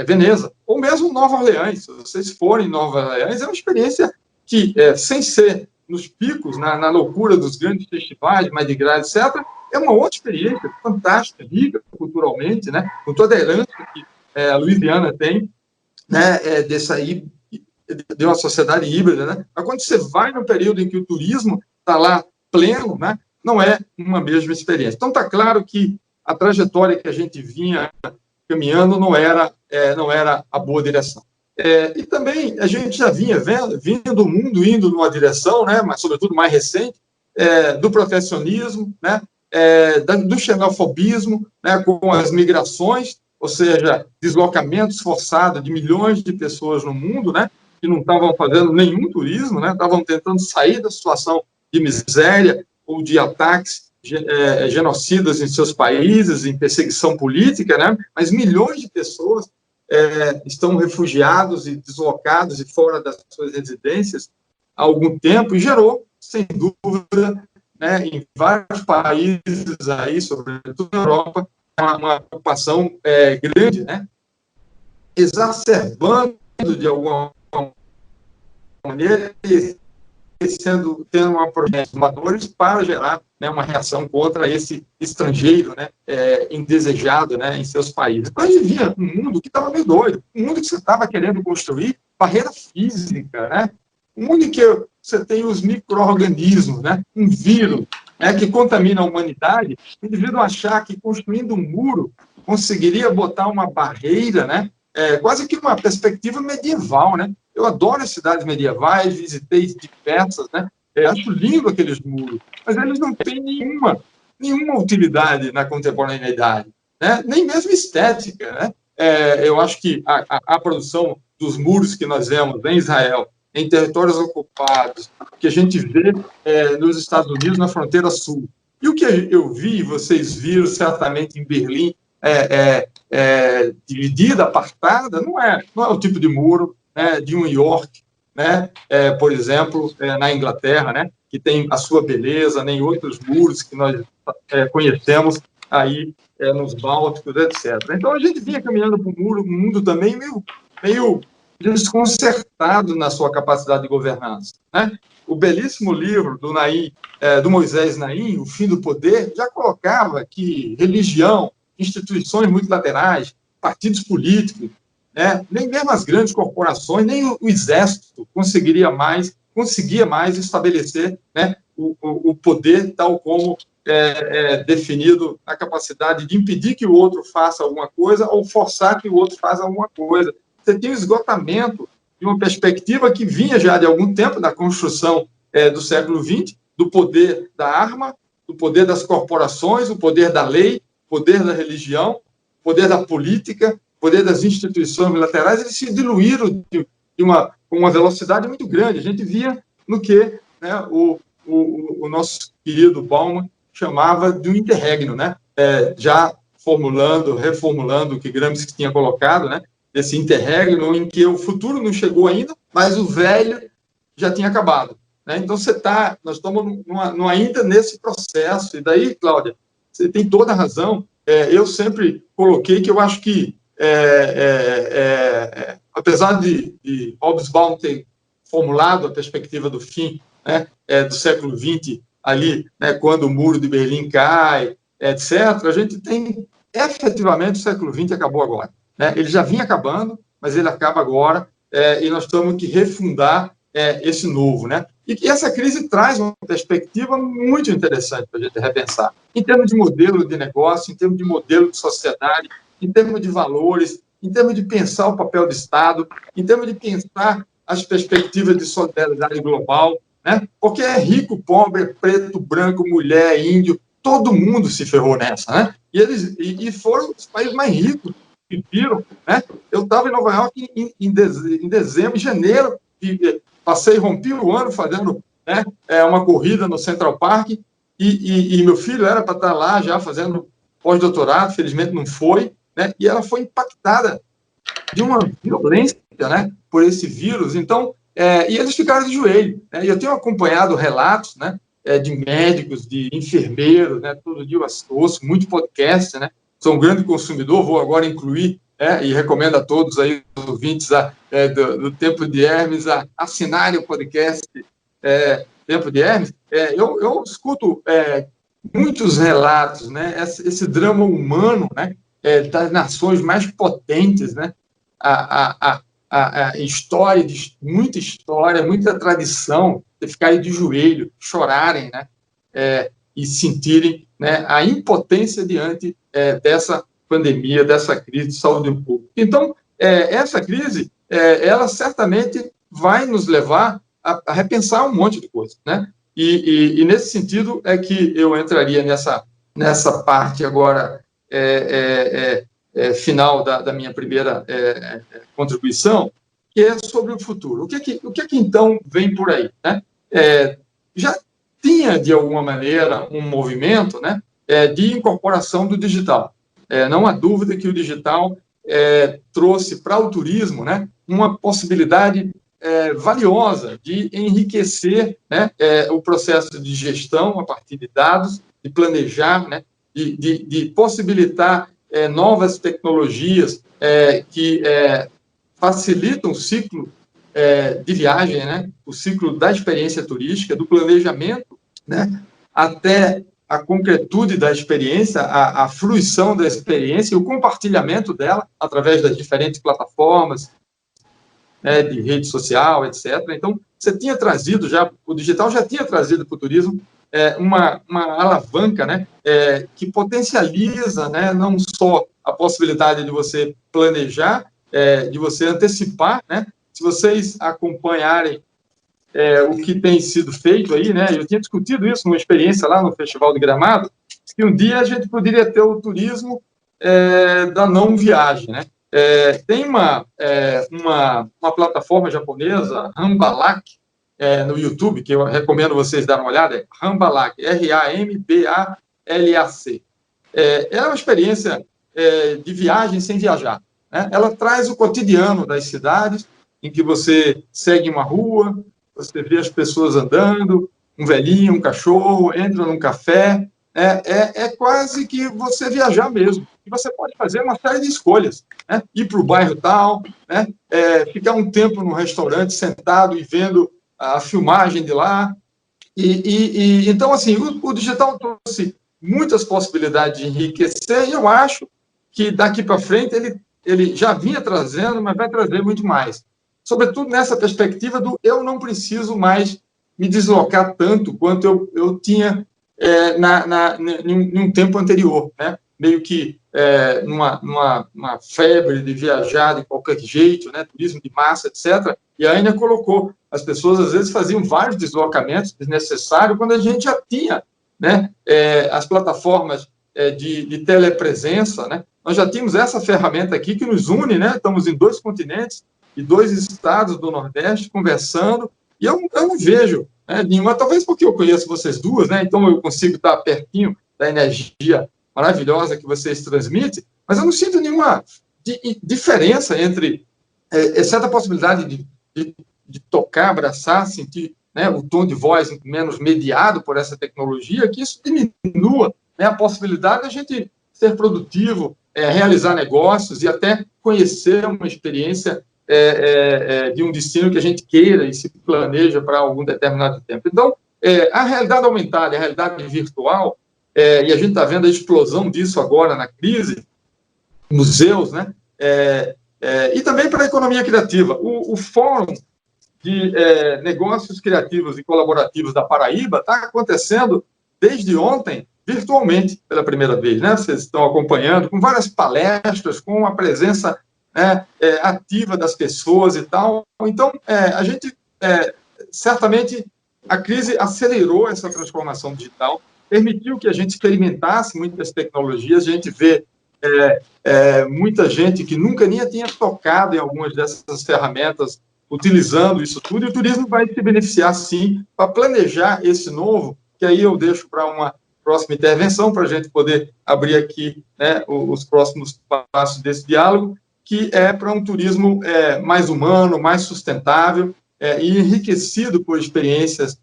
Veneza, ou mesmo Nova Orleans. Se vocês forem em Nova Orleans, é uma experiência que, sem ser nos picos, na loucura dos grandes festivais, Mardi Gras, etc., é uma outra experiência fantástica, rica culturalmente, né, com toda a herança que a Louisiana tem, né, de uma sociedade híbrida, né? Mas quando você vai no período em que o turismo está lá pleno, né, não é uma mesma experiência. Então, está claro que a trajetória que a gente vinha caminhando não era a boa direção. E também a gente já vinha vindo o mundo indo numa direção, né, mas sobretudo mais recente, do protecionismo, né, do xenofobismo, né, com as migrações, ou seja, deslocamentos forçados de milhões de pessoas no mundo, né, que não estavam fazendo nenhum turismo, né, estavam tentando sair da situação de miséria ou de ataques genocidas em seus países, em perseguição política, né, mas milhões de pessoas estão refugiados e deslocados e fora das suas residências há algum tempo, e gerou, sem dúvida, né, em vários países, aí, sobretudo na Europa, uma preocupação grande, né, exacerbando de alguma maneira, tendo uma formadores para gerar, né, uma reação contra esse estrangeiro, né, indesejado, né, em seus países. Então, a gente via um mundo que estava meio doido, um mundo que você estava querendo construir barreira física, né, um mundo em que você tem os micro-organismos, né, um vírus, né, que contamina a humanidade. O indivíduo achar que construindo um muro conseguiria botar uma barreira, né, quase que uma perspectiva medieval, né? Eu adoro as cidades medievais, visitei diversas, né? Acho lindo aqueles muros, mas eles não têm nenhuma utilidade na contemporaneidade, né? Nem mesmo estética, né? Eu acho que a produção dos muros que nós vemos em Israel, em territórios ocupados, que a gente vê nos Estados Unidos, na fronteira sul, e o que eu vi, vocês viram certamente em Berlim, dividida, apartada, não é o tipo de muro, né, de New York, né, por exemplo, na Inglaterra, né, que tem a sua beleza, nem outros muros que nós conhecemos aí nos Bálticos, etc. Então, a gente vinha caminhando para um mundo também meio desconcertado na sua capacidade de governança, né? O belíssimo livro do Moisés Naim, O Fim do Poder, já colocava que religião, instituições multilaterais, partidos políticos, né, nem mesmo as grandes corporações, nem o exército conseguia mais estabelecer, né, o poder tal como definido na capacidade de impedir que o outro faça alguma coisa ou forçar que o outro faça alguma coisa. Você tem o esgotamento de uma perspectiva que vinha já de algum tempo da construção do século XX, do poder da arma, do poder das corporações, o poder da lei, o poder da religião, o poder da política, o poder das instituições bilaterais. Eles se diluíram com uma velocidade muito grande. A gente via no que, né, o nosso querido Bauman chamava de um interregno, né? Já reformulando o que Gramsci tinha colocado, né? Esse interregno em que o futuro não chegou ainda, mas o velho já tinha acabado, né? Então, nós estamos ainda nesse processo. E daí, Cláudia, você tem toda a razão. Eu sempre coloquei que eu acho que, apesar de Hobsbawm ter formulado a perspectiva do fim, né, do século XX ali, né, quando o muro de Berlim cai, etc., a gente tem, efetivamente, o século XX acabou agora. Né? Ele já vinha acabando, mas ele acaba agora, e nós temos que refundar esse novo. Né? E que essa crise traz uma perspectiva muito interessante para a gente repensar, em termos de modelo de negócio, em termos de modelo de sociedade, em termos de valores, em termos de pensar o papel do Estado, em termos de pensar as perspectivas de solidariedade global, né? Porque é rico, pobre, preto, branco, mulher, índio, todo mundo se ferrou nessa, né? E foram os países mais ricos que viram, né? Eu estava em Nova York em dezembro, em janeiro, e rompi o ano fazendo, né, uma corrida no Central Park, e meu filho era para estar lá já fazendo pós-doutorado, felizmente não foi, né? E ela foi impactada de uma violência, né, por esse vírus. Então, e eles ficaram de joelho. Né? E eu tenho acompanhado relatos, né, de médicos, de enfermeiros, né, todo dia eu ouço muito podcast, né? Sou um grande consumidor, vou agora incluir, e recomendo a todos aí, os ouvintes do Tempo de Hermes, a assinarem o podcast Tempo de Hermes. Eu escuto muitos relatos, né, esse drama humano, né, das nações mais potentes, né, a história, muita história, muita tradição, de ficarem de joelho, chorarem, né, e sentirem, né, a impotência diante dessa pandemia, dessa crise de saúde pública. Então, essa crise, ela certamente vai nos levar a repensar um monte de coisa, né? E nesse sentido é que eu entraria nessa parte agora final da minha primeira contribuição, que é sobre o futuro. O que então vem por aí? Né? Já tinha, de alguma maneira, um movimento, né, de incorporação do digital. Não há dúvida que o digital trouxe para o turismo, né, uma possibilidade valiosa de enriquecer, né, o processo de gestão a partir de dados, de planejar, né, de possibilitar novas tecnologias que facilitam o ciclo de viagem, né, o ciclo da experiência turística, do planejamento, né, até a concretude da experiência, a fruição da experiência e o compartilhamento dela através das diferentes plataformas, né, de rede social, etc. Então, o digital já tinha trazido para o turismo uma alavanca, né, que potencializa, né, não só a possibilidade de você planejar, de você antecipar, né? Se vocês acompanharem o que tem sido feito aí, né? Eu tinha discutido isso numa experiência lá no Festival de Gramado, que um dia a gente poderia ter o turismo da não viagem, né? Tem uma plataforma japonesa, Rambalak, no YouTube, que eu recomendo vocês darem uma olhada, Rambalak, Rambalac. É uma experiência de viagem sem viajar. Né? Ela traz o cotidiano das cidades, em que você segue uma rua, você vê as pessoas andando, um velhinho, um cachorro, entra num café, é quase que você viajar mesmo. E você pode fazer uma série de escolhas, né? Ir para o bairro tal, né? Ficar um tempo num restaurante sentado e vendo a filmagem de lá. Então, assim, o digital trouxe muitas possibilidades de enriquecer, e eu acho que daqui para frente ele já vinha trazendo, mas vai trazer muito mais. Sobretudo nessa perspectiva do eu não preciso mais me deslocar tanto quanto eu tinha em um tempo anterior, né? Meio que numa febre de viajar de qualquer jeito, né? Turismo de massa, etc. E ainda colocou, as pessoas às vezes faziam vários deslocamentos desnecessários quando a gente já tinha, né, as plataformas de telepresença, né? Nós já tínhamos essa ferramenta aqui que nos une, né? Estamos em 2 continentes e 2 estados do Nordeste conversando, e eu não vejo nenhuma, talvez porque eu conheço vocês duas, né? Então eu consigo estar pertinho da energia maravilhosa que vocês transmitem, mas eu não sinto nenhuma diferença entre exceto a possibilidade de tocar, abraçar, sentir, né, o tom de voz menos mediado por essa tecnologia, que isso diminua, né, a possibilidade de a gente ser produtivo, realizar negócios e até conhecer uma experiência de um destino que a gente queira e se planeja para algum determinado tempo. Então, a realidade aumentada, a realidade virtual, e a gente está vendo a explosão disso agora na crise, museus, né? E também para a economia criativa. O Fórum de Negócios Criativos e Colaborativos da Paraíba está acontecendo desde ontem, virtualmente, pela primeira vez, né? Vocês estão acompanhando, com várias palestras, com a presença ativa das pessoas e tal. Então, a gente, certamente, a crise acelerou essa transformação digital, permitiu que a gente experimentasse muitas tecnologias, a gente vê muita gente que nunca nem tinha tocado em algumas dessas ferramentas, utilizando isso tudo, e o turismo vai se beneficiar, sim, para planejar esse novo, que aí eu deixo para uma próxima intervenção, para a gente poder abrir aqui, né, os próximos passos desse diálogo, que é para um turismo mais humano, mais sustentável, e enriquecido por experiências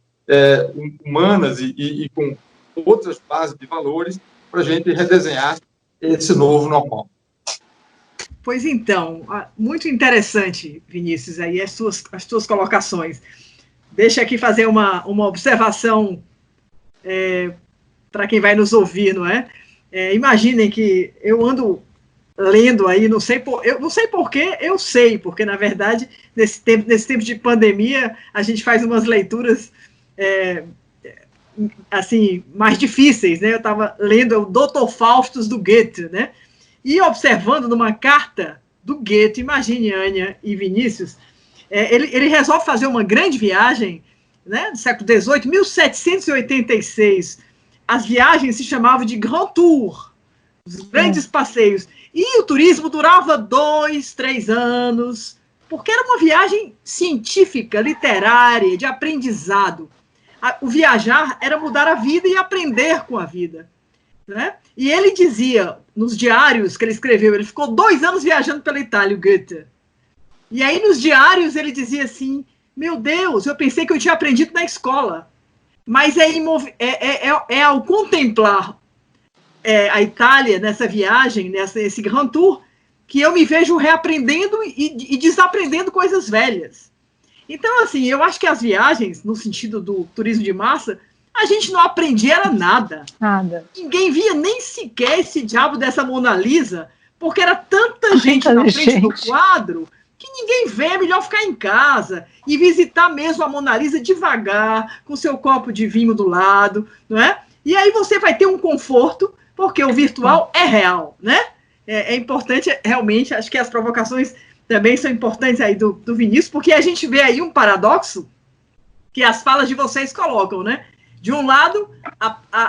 humanas e com outras bases de valores, para a gente redesenhar esse novo normal. Pois então, muito interessante, Vinícius, aí as tuas colocações. Deixa aqui fazer uma observação para quem vai nos ouvir, não é? Imaginem que eu ando lendo aí, eu não sei porquê, eu sei, porque, na verdade, nesse tempo de pandemia, a gente faz umas leituras assim, mais difíceis, né? Eu estava lendo o Dr. Faustus do Goethe, né? E observando numa carta do Goethe, imagine, Ania e Vinícius, ele resolve fazer uma grande viagem, né, do século XVIII, 1786. As viagens se chamavam de Grand Tour, os grandes passeios. E o turismo durava 2, 3 anos, porque era uma viagem científica, literária, de aprendizado. O viajar era mudar a vida e aprender com a vida, né? E ele dizia, nos diários que ele escreveu, ele ficou 2 anos viajando pela Itália, o Goethe. E aí, nos diários, ele dizia assim, meu Deus, eu pensei que eu tinha aprendido na escola. Mas ao contemplar a Itália nessa viagem, nesse Grand Tour, que eu me vejo reaprendendo e desaprendendo coisas velhas. Então, assim, eu acho que as viagens, no sentido do turismo de massa, a gente não aprendia nada. Nada. Ninguém via nem sequer esse diabo dessa Mona Lisa, porque era tanta gente na frente do quadro que ninguém vê, é melhor ficar em casa e visitar mesmo a Mona Lisa devagar, com seu copo de vinho do lado, não é? E aí você vai ter um conforto, porque o virtual é real, né? É importante, realmente, acho que as provocações também são importantes aí do Vinícius, porque a gente vê aí um paradoxo que as falas de vocês colocam, né? De um lado,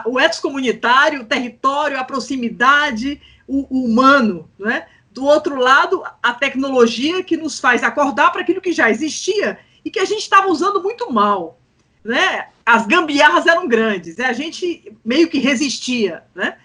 o ethos comunitário, o território, a proximidade, o humano, né? Do outro lado, a tecnologia que nos faz acordar para aquilo que já existia e que a gente estava usando muito mal, né? As gambiarras eram grandes, a gente meio que resistia, né?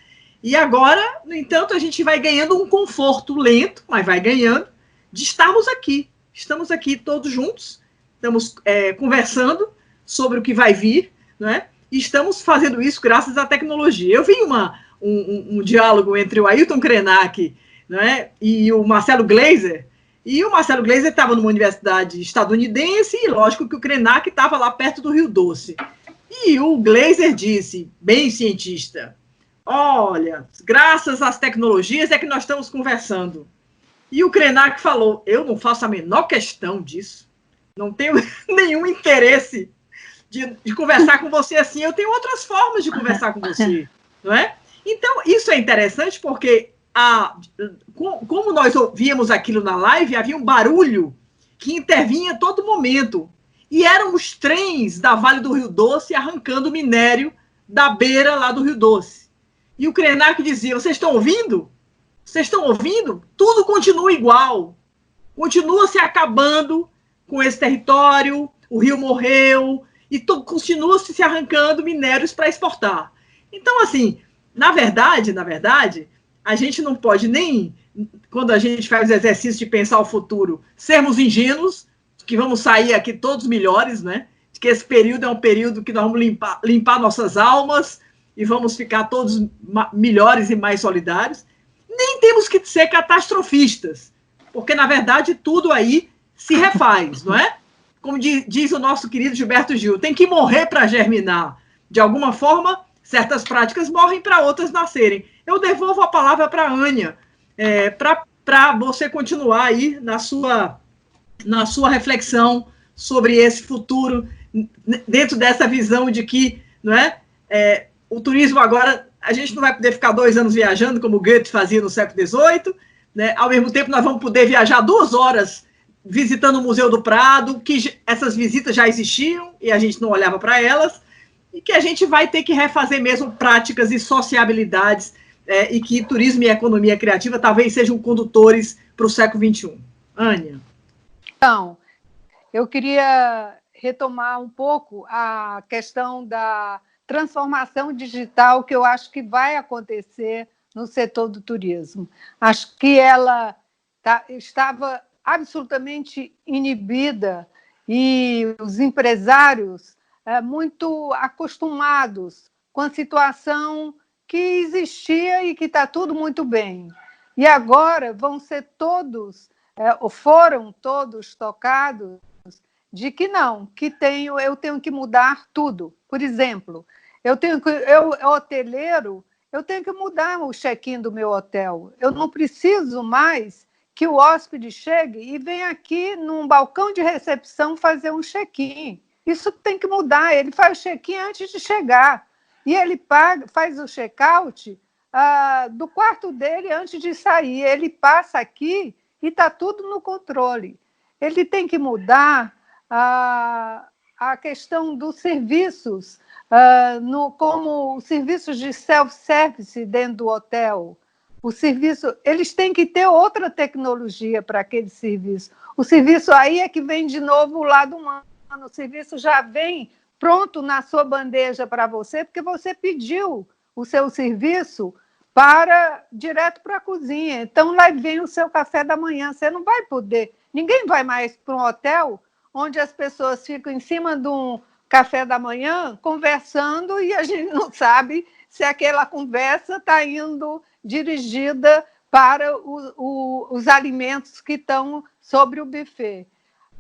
E agora, no entanto, a gente vai ganhando um conforto lento, mas vai ganhando, de estarmos aqui. Estamos aqui todos juntos, estamos conversando sobre o que vai vir, né? E estamos fazendo isso graças à tecnologia. Eu vi um diálogo entre o Ailton Krenak, né, e o Marcelo Gleiser, e o Marcelo Gleiser estava numa universidade estadunidense, e lógico que o Krenak estava lá perto do Rio Doce. E o Gleiser disse, bem cientista, olha, graças às tecnologias é que nós estamos conversando. E o Krenak falou, eu não faço a menor questão disso, não tenho nenhum interesse de conversar com você assim, eu tenho outras formas de conversar com você, não é? Então, isso é interessante porque, como nós ouvíamos aquilo na live, havia um barulho que intervinha a todo momento, e eram os trens da Vale do Rio Doce arrancando minério da beira lá do Rio Doce. E o Krenak dizia, vocês estão ouvindo? Vocês estão ouvindo? Tudo continua igual, continua se acabando com esse território, o rio morreu, e continua se arrancando minérios para exportar. Então, assim, na verdade, a gente não pode nem, quando a gente faz o exercício de pensar o futuro, sermos ingênuos, que vamos sair aqui todos melhores, né? Que esse período é um período que nós vamos limpar nossas almas e vamos ficar todos melhores e mais solidários. Nem temos que ser catastrofistas, porque, na verdade, tudo aí se refaz, não é? como diz o nosso querido Gilberto Gil, tem que morrer para germinar. De alguma forma, certas práticas morrem para outras nascerem. Eu devolvo a palavra para a Ania, para você continuar aí na sua reflexão sobre esse futuro, dentro dessa visão de que, não é, o turismo agora, a gente não vai poder ficar 2 anos viajando, como Goethe fazia no século XVIII, né? Ao mesmo tempo nós vamos poder viajar 2 horas visitando o Museu do Prado, que essas visitas já existiam e a gente não olhava para elas, e que a gente vai ter que refazer mesmo práticas e sociabilidades, e que turismo e economia criativa talvez sejam condutores para o século XXI. Ania. Então, eu queria retomar um pouco a questão da transformação digital que eu acho que vai acontecer no setor do turismo. Acho que ela estava absolutamente inibida e os empresários muito acostumados com a situação que existia e que está tudo muito bem. E agora vão ser todos, ou foram todos tocados de que não, que eu tenho que mudar tudo. Por exemplo, hoteleiro, eu tenho que mudar o check-in do meu hotel. Eu não preciso mais que o hóspede chegue e venha aqui num balcão de recepção fazer um check-in. Isso tem que mudar. Ele faz o check-in antes de chegar. E ele faz o check-out do quarto dele antes de sair. Ele passa aqui e está tudo no controle. Ele tem que mudar a questão dos serviços, como os serviços de self-service dentro do hotel. Eles têm que ter outra tecnologia para aquele serviço. O serviço aí é que vem de novo o lado humano. O serviço já vem pronto na sua bandeja para você, porque você pediu o seu serviço direto para a cozinha. Então, lá vem o seu café da manhã. Você não vai poder... Ninguém vai mais para um hotel onde as pessoas ficam em cima de um café da manhã conversando e a gente não sabe se aquela conversa está indo dirigida para os alimentos que estão sobre o buffet.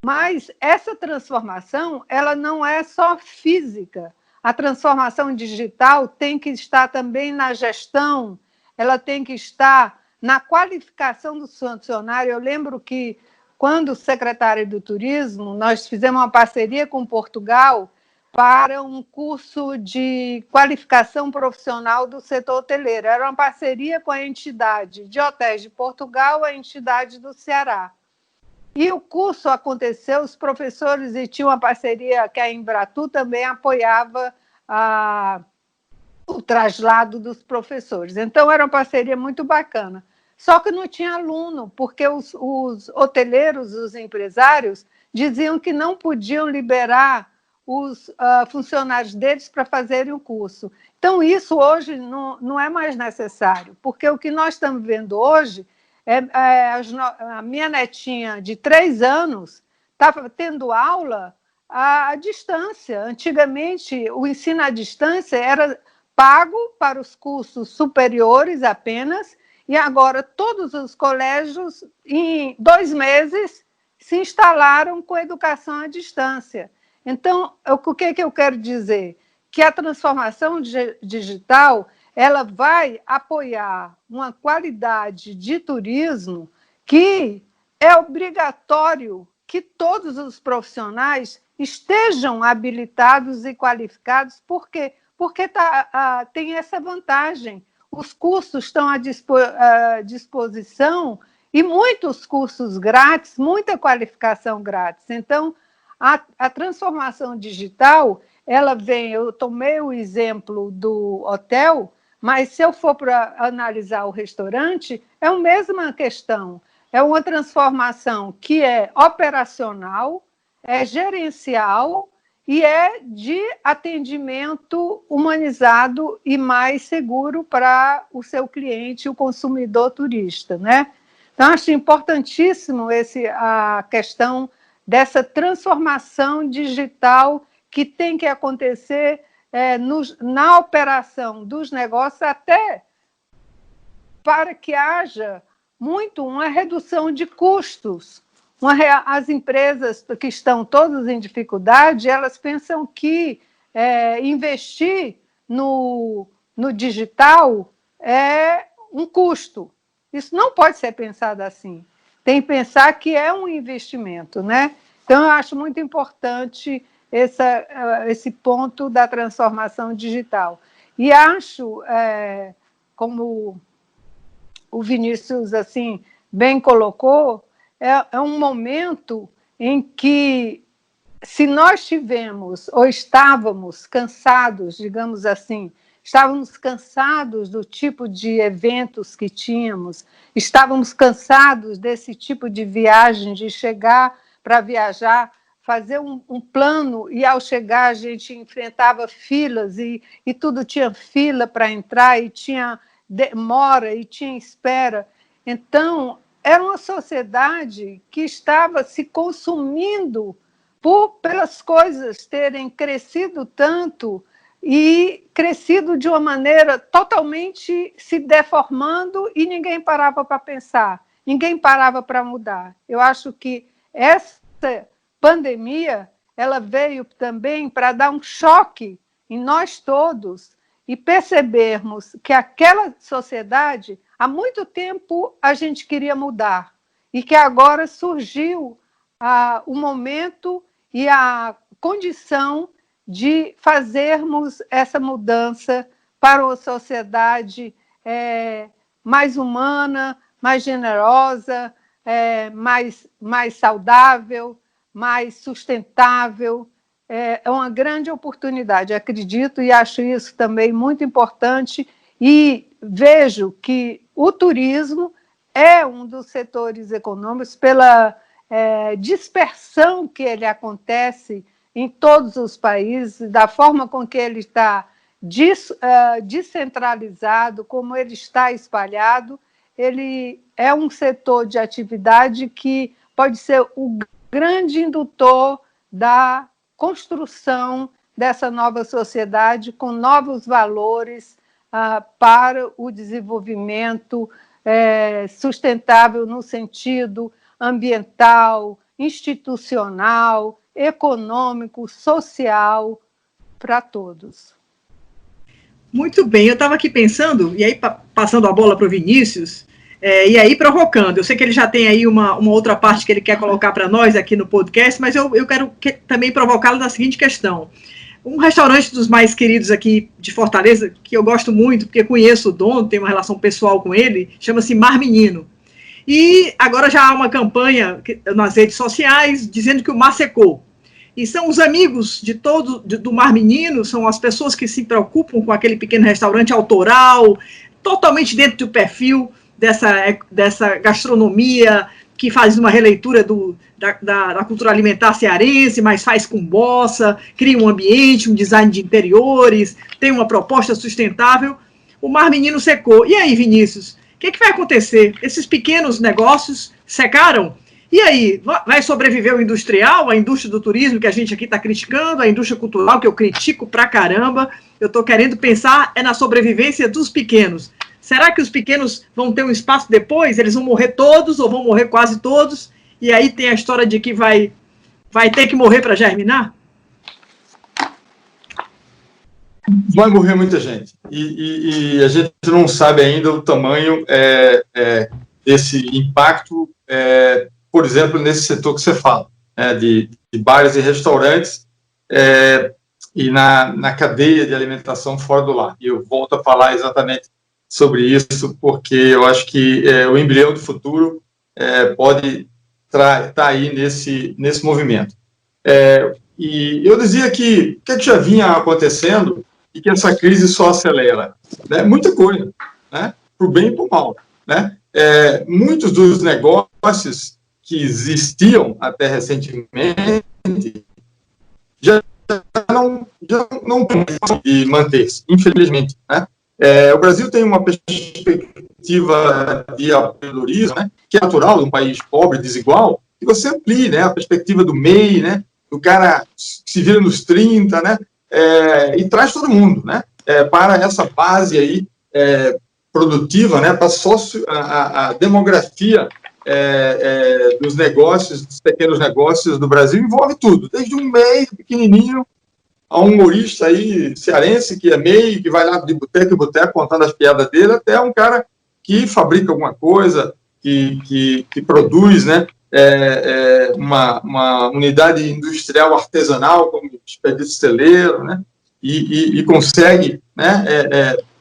Mas essa transformação, ela não é só física. A transformação digital tem que estar também na gestão, ela tem que estar na qualificação do funcionário. Eu lembro que, quando secretário do Turismo, nós fizemos uma parceria com Portugal para um curso de qualificação profissional do setor hoteleiro. Era uma parceria com a entidade de hotéis de Portugal, a entidade do Ceará. E o curso aconteceu, os professores, e tinha uma parceria que a Embratu também apoiava o traslado dos professores. Então, era uma parceria muito bacana. Só que não tinha aluno, porque os hoteleiros, os empresários, diziam que não podiam liberar os funcionários deles para fazerem o curso. Então, isso hoje não é mais necessário, porque o que nós estamos vendo hoje a minha netinha de 3 anos estava tendo aula à distância. Antigamente, o ensino à distância era pago para os cursos superiores apenas, e agora todos os colégios, em 2 meses, se instalaram com educação à distância. Então, o que eu quero dizer? Que a transformação digital ela vai apoiar uma qualidade de turismo que é obrigatório que todos os profissionais estejam habilitados e qualificados. Por quê? Porque tem essa vantagem. Os cursos estão à disposição e muitos cursos grátis, muita qualificação grátis. Então, a transformação digital, ela vem... Eu tomei o exemplo do hotel, mas se eu for para analisar o restaurante, é a mesma questão. É uma transformação que é operacional, é gerencial e é de atendimento humanizado e mais seguro para o seu cliente, o consumidor turista, né? Então, acho importantíssimo a questão dessa transformação digital que tem que acontecer na operação dos negócios, até para que haja uma redução de custos, As empresas que estão todas em dificuldade, elas pensam que investir no digital é um custo. Isso não pode ser pensado assim. Tem que pensar que é um investimento, né? Então, eu acho muito importante esse ponto da transformação digital. E acho, como o Vinícius assim bem colocou, é um momento em que, se nós tivemos ou estávamos cansados, digamos assim, estávamos cansados do tipo de eventos que tínhamos, estávamos cansados desse tipo de viagem, de chegar para viajar, fazer um plano, e ao chegar a gente enfrentava filas, e tudo tinha fila para entrar, e tinha demora, e tinha espera. Então, era uma sociedade que estava se consumindo pelas coisas terem crescido tanto e crescido de uma maneira totalmente se deformando, e ninguém parava para pensar, ninguém parava para mudar. Eu acho que essa pandemia ela veio também para dar um choque em nós todos e percebermos que aquela sociedade, há muito tempo a gente queria mudar, e que agora surgiu o momento e a condição de fazermos essa mudança para uma sociedade mais humana, mais generosa, mais saudável, mais sustentável. É uma grande oportunidade, acredito, e acho isso também muito importante, e vejo que o turismo é um dos setores econômicos, pela dispersão que ele acontece em todos os países, da forma com que ele está descentralizado, como ele está espalhado. Ele é um setor de atividade que pode ser o grande indutor da construção dessa nova sociedade, com novos valores para o desenvolvimento sustentável no sentido ambiental, institucional, econômico, social, para todos. Muito bem, eu estava aqui pensando, e aí passando a bola para o Vinícius, e aí provocando. Eu sei que ele já tem aí uma outra parte que ele quer colocar para nós aqui no podcast, mas eu quero também provocá-lo na seguinte questão. Um restaurante dos mais queridos aqui de Fortaleza, que eu gosto muito, porque conheço o dono, tenho uma relação pessoal com ele, chama-se Mar Menino. E agora já há uma campanha nas redes sociais dizendo que o mar secou. E são os amigos do Mar Menino, são as pessoas que se preocupam com aquele pequeno restaurante autoral, totalmente dentro do perfil dessa gastronomia, que faz uma releitura da cultura alimentar cearense, mas faz com bossa, cria um ambiente, um design de interiores, tem uma proposta sustentável. O Mar Menino secou. E aí, Vinícius, o que vai acontecer? Esses pequenos negócios secaram? E aí, vai sobreviver o industrial, a indústria do turismo, que a gente aqui está criticando, a indústria cultural, que eu critico pra caramba? Eu estou querendo pensar na sobrevivência dos pequenos. Será que os pequenos vão ter um espaço depois? Eles vão morrer todos, ou vão morrer quase todos? E aí tem a história de que vai ter que morrer para germinar? Vai morrer muita gente. E a gente não sabe ainda o tamanho desse impacto, por exemplo, nesse setor que você fala, de bares e restaurantes, e na cadeia de alimentação fora do lar. E eu volto a falar exatamente sobre isso, porque eu acho que o embrião do futuro pode estar aí nesse movimento. E eu dizia que o que já vinha acontecendo e que essa crise só acelera? Né? Muita coisa, né? Para o bem e para o mal. Né? Muitos dos negócios que existiam até recentemente já não podem manter-se, infelizmente. Né? O Brasil tem uma perspectiva de empreendedorismo, né, que é natural de um país pobre, desigual, que você amplie, né, a perspectiva do MEI, né, do cara que se vira nos 30, né, e traz todo mundo, né, para essa base aí produtiva, né, para a demografia dos negócios, dos pequenos negócios do Brasil, envolve tudo, desde um MEI pequenininho a um humorista aí cearense que é MEI, que vai lá de boteco em boteco contando as piadas dele, até um cara que fabrica alguma coisa, que produz, né, uma unidade industrial artesanal, como expedito celeiro, né, e consegue, né,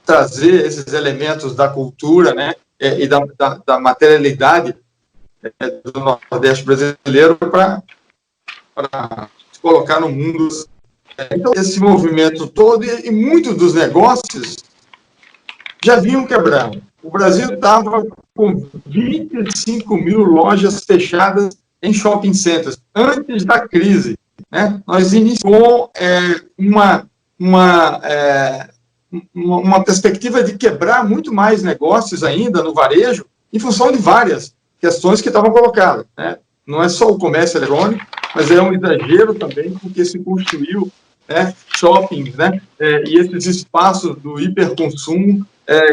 trazer esses elementos da cultura, né, e da materialidade do Nordeste brasileiro para se colocar no mundo. Então, esse movimento todo e muitos dos negócios já vinham quebrando. O Brasil estava com 25 mil lojas fechadas em shopping centers, antes da crise, né? Nós iniciamos uma perspectiva de quebrar muito mais negócios ainda no varejo, em função de várias questões que estavam colocadas, né? Não é só o comércio eletrônico, mas é um exagero também, porque se construiu, né, shoppings, né, e esses espaços do hiperconsumo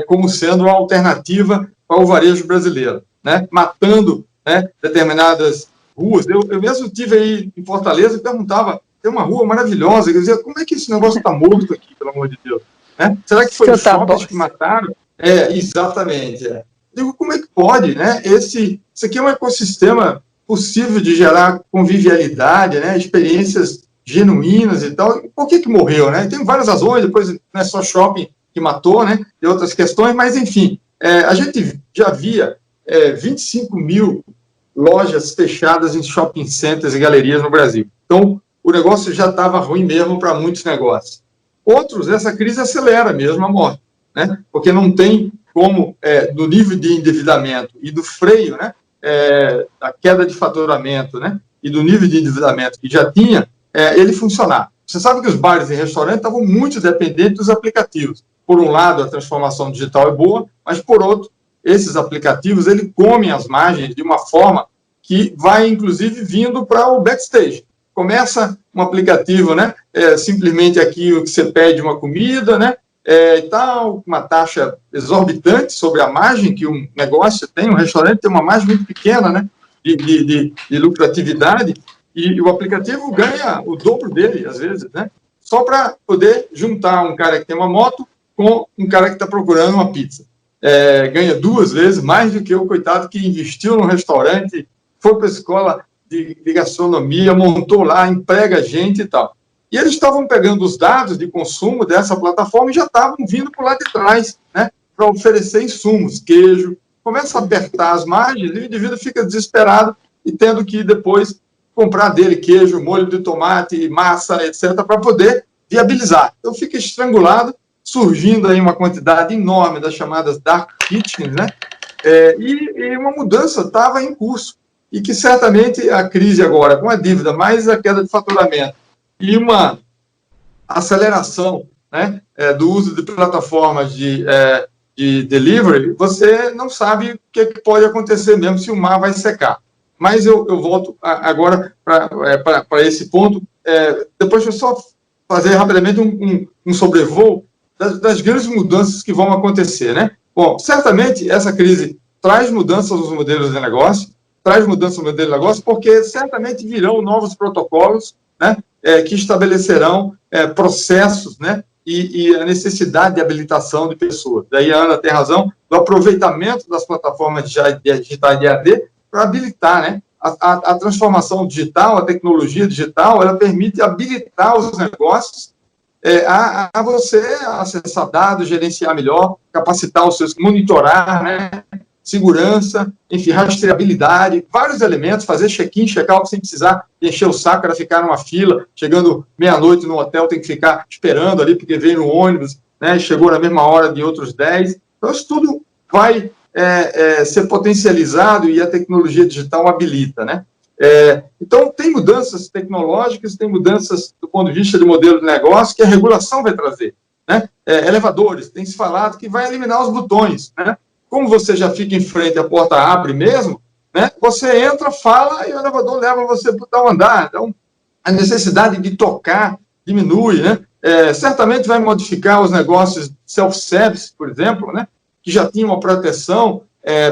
como sendo uma alternativa para o varejo brasileiro, né, matando, né, determinadas ruas. Eu mesmo estive aí em Fortaleza e perguntava, tem uma rua maravilhosa, eu dizia, como é que esse negócio está morto aqui, pelo amor de Deus? Né? Será que foi os shoppings que mataram? Exatamente. Digo, como é que pode, né? Isso aqui é um ecossistema possível de gerar convivialidade, né? Experiências genuínas e tal. Por que morreu, né? Tem várias razões, depois não é só shopping que matou, né? Tem outras questões, mas, enfim, a gente já via 25 mil lojas fechadas em shopping centers e galerias no Brasil. Então, o negócio já estava ruim mesmo para muitos negócios. Outros, essa crise acelera mesmo a morte, né? Porque não tem como, do nível de endividamento e do freio, né? Da queda de faturamento, né? E do nível de endividamento que já tinha, ele funcionar. Você sabe que os bares e restaurantes estavam muito dependentes dos aplicativos. Por um lado, a transformação digital é boa, mas, por outro, esses aplicativos, eles comem as margens de uma forma que vai, inclusive, vindo para o backstage. Começa um aplicativo, né? Simplesmente aqui o que você pede uma comida, né? E tal, uma taxa exorbitante sobre a margem que um negócio tem, um restaurante tem uma margem muito pequena, né? De lucratividade, e o aplicativo ganha o dobro dele, às vezes, né? Só para poder juntar um cara que tem uma moto com um cara que está procurando uma pizza. Ganha 2 vezes mais do que o coitado que investiu no restaurante, foi para a escola de gastronomia, montou lá, emprega gente e tal. E eles estavam pegando os dados de consumo dessa plataforma e já estavam vindo por lá de trás, né, para oferecer insumos, queijo. Começa a apertar as margens e o indivíduo fica desesperado e tendo que depois comprar dele queijo, molho de tomate, massa, etc., para poder viabilizar. Então fica estrangulado, surgindo aí uma quantidade enorme das chamadas dark kitchens, né? E uma mudança estava em curso. E que certamente a crise agora, com a dívida, mais a queda de faturamento e uma aceleração, né, do uso de plataformas de delivery, você não sabe o que pode acontecer mesmo se o mar vai secar. Mas eu volto agora para esse ponto. Depois deixa eu só fazer rapidamente um sobrevoo das grandes mudanças que vão acontecer, né? Bom, certamente essa crise traz mudanças nos modelos de negócio, porque certamente virão novos protocolos, né, que estabelecerão processos, né, e a necessidade de habilitação de pessoas. Daí a Ana tem razão, do aproveitamento das plataformas digitais de EAD para habilitar, né, a transformação digital, a tecnologia digital, ela permite habilitar os negócios a você acessar dados, gerenciar melhor, capacitar os seus, monitorar, né, segurança, enfim, rastreabilidade, vários elementos, fazer check-in, check-out sem precisar encher o saco para ficar numa fila, chegando meia-noite no hotel, tem que ficar esperando ali, porque veio no ônibus, né, chegou na mesma hora de outros 10. Então, isso tudo vai ser potencializado e a tecnologia digital habilita, né? Então, tem mudanças tecnológicas, tem mudanças do ponto de vista de modelo de negócio que a regulação vai trazer, né? Elevadores, tem se falado que vai eliminar os botões, né? Como você já fica em frente, a porta abre mesmo, né? Você entra, fala e o elevador leva você para o tal andar. Então, a necessidade de tocar diminui, né? Certamente vai modificar os negócios self-service, por exemplo, né? Que já tinham uma proteção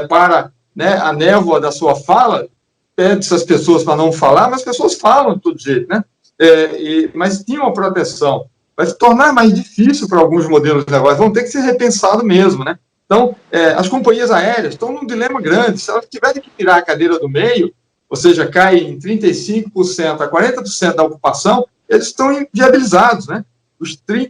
para né, a névoa da sua fala, pede essas pessoas para não falar, mas as pessoas falam de todo jeito, né? Mas tinha uma proteção. Vai se tornar mais difícil para alguns modelos de negócio, vão ter que ser repensados mesmo, né? Então, as companhias aéreas estão num dilema grande. Se elas tiverem que tirar a cadeira do meio, ou seja, cai em 35% a 40% da ocupação, eles estão inviabilizados, né?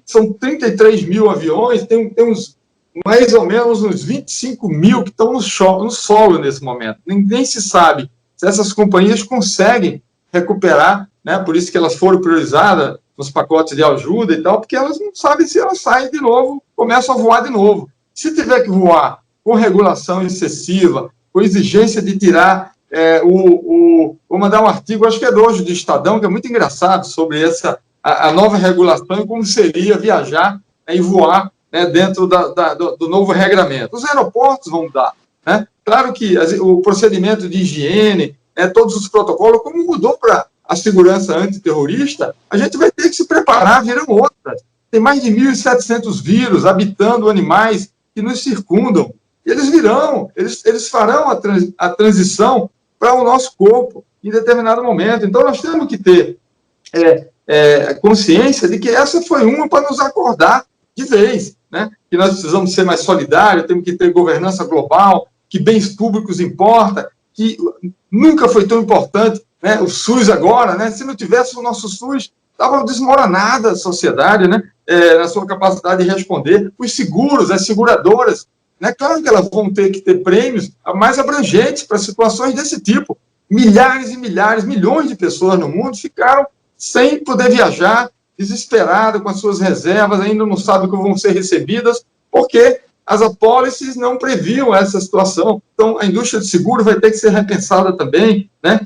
São 33 mil aviões, tem uns, mais ou menos uns 25 mil que estão no solo nesse momento. Nem se sabe se essas companhias conseguem recuperar, né? Por isso que elas foram priorizadas nos pacotes de ajuda e tal, porque elas não sabem se elas saem de novo, começam a voar de novo. Se tiver que voar com regulação excessiva, com exigência de tirar vou mandar um artigo, acho que é de hoje, do Estadão, que é muito engraçado, sobre a nova regulação e como seria viajar, né, e voar, né, dentro do novo regramento. Os aeroportos vão mudar, né? Claro que o procedimento de higiene, todos os protocolos, como mudou para a segurança antiterrorista, a gente vai ter que se preparar, viram outras. Tem mais de 1.700 vírus habitando animais que nos circundam. Eles virão, eles farão a transição para o nosso corpo em determinado momento. Então, nós temos que ter consciência de que essa foi uma para nos acordar de vez, né? Que nós precisamos ser mais solidários, temos que ter governança global, que bens públicos importa, que nunca foi tão importante, né? O SUS agora, né? Se não tivesse o nosso SUS, estava desmoronada a sociedade, né? Na sua capacidade de responder. Os seguros, as seguradoras, né? Claro que elas vão ter que ter prêmios mais abrangentes para situações desse tipo. Milhares e milhares, milhões de pessoas no mundo ficaram sem poder viajar, desesperadas com as suas reservas, ainda não sabem como vão ser recebidas, porque as apólices não previam essa situação. Então, a indústria de seguro vai ter que ser repensada também, né?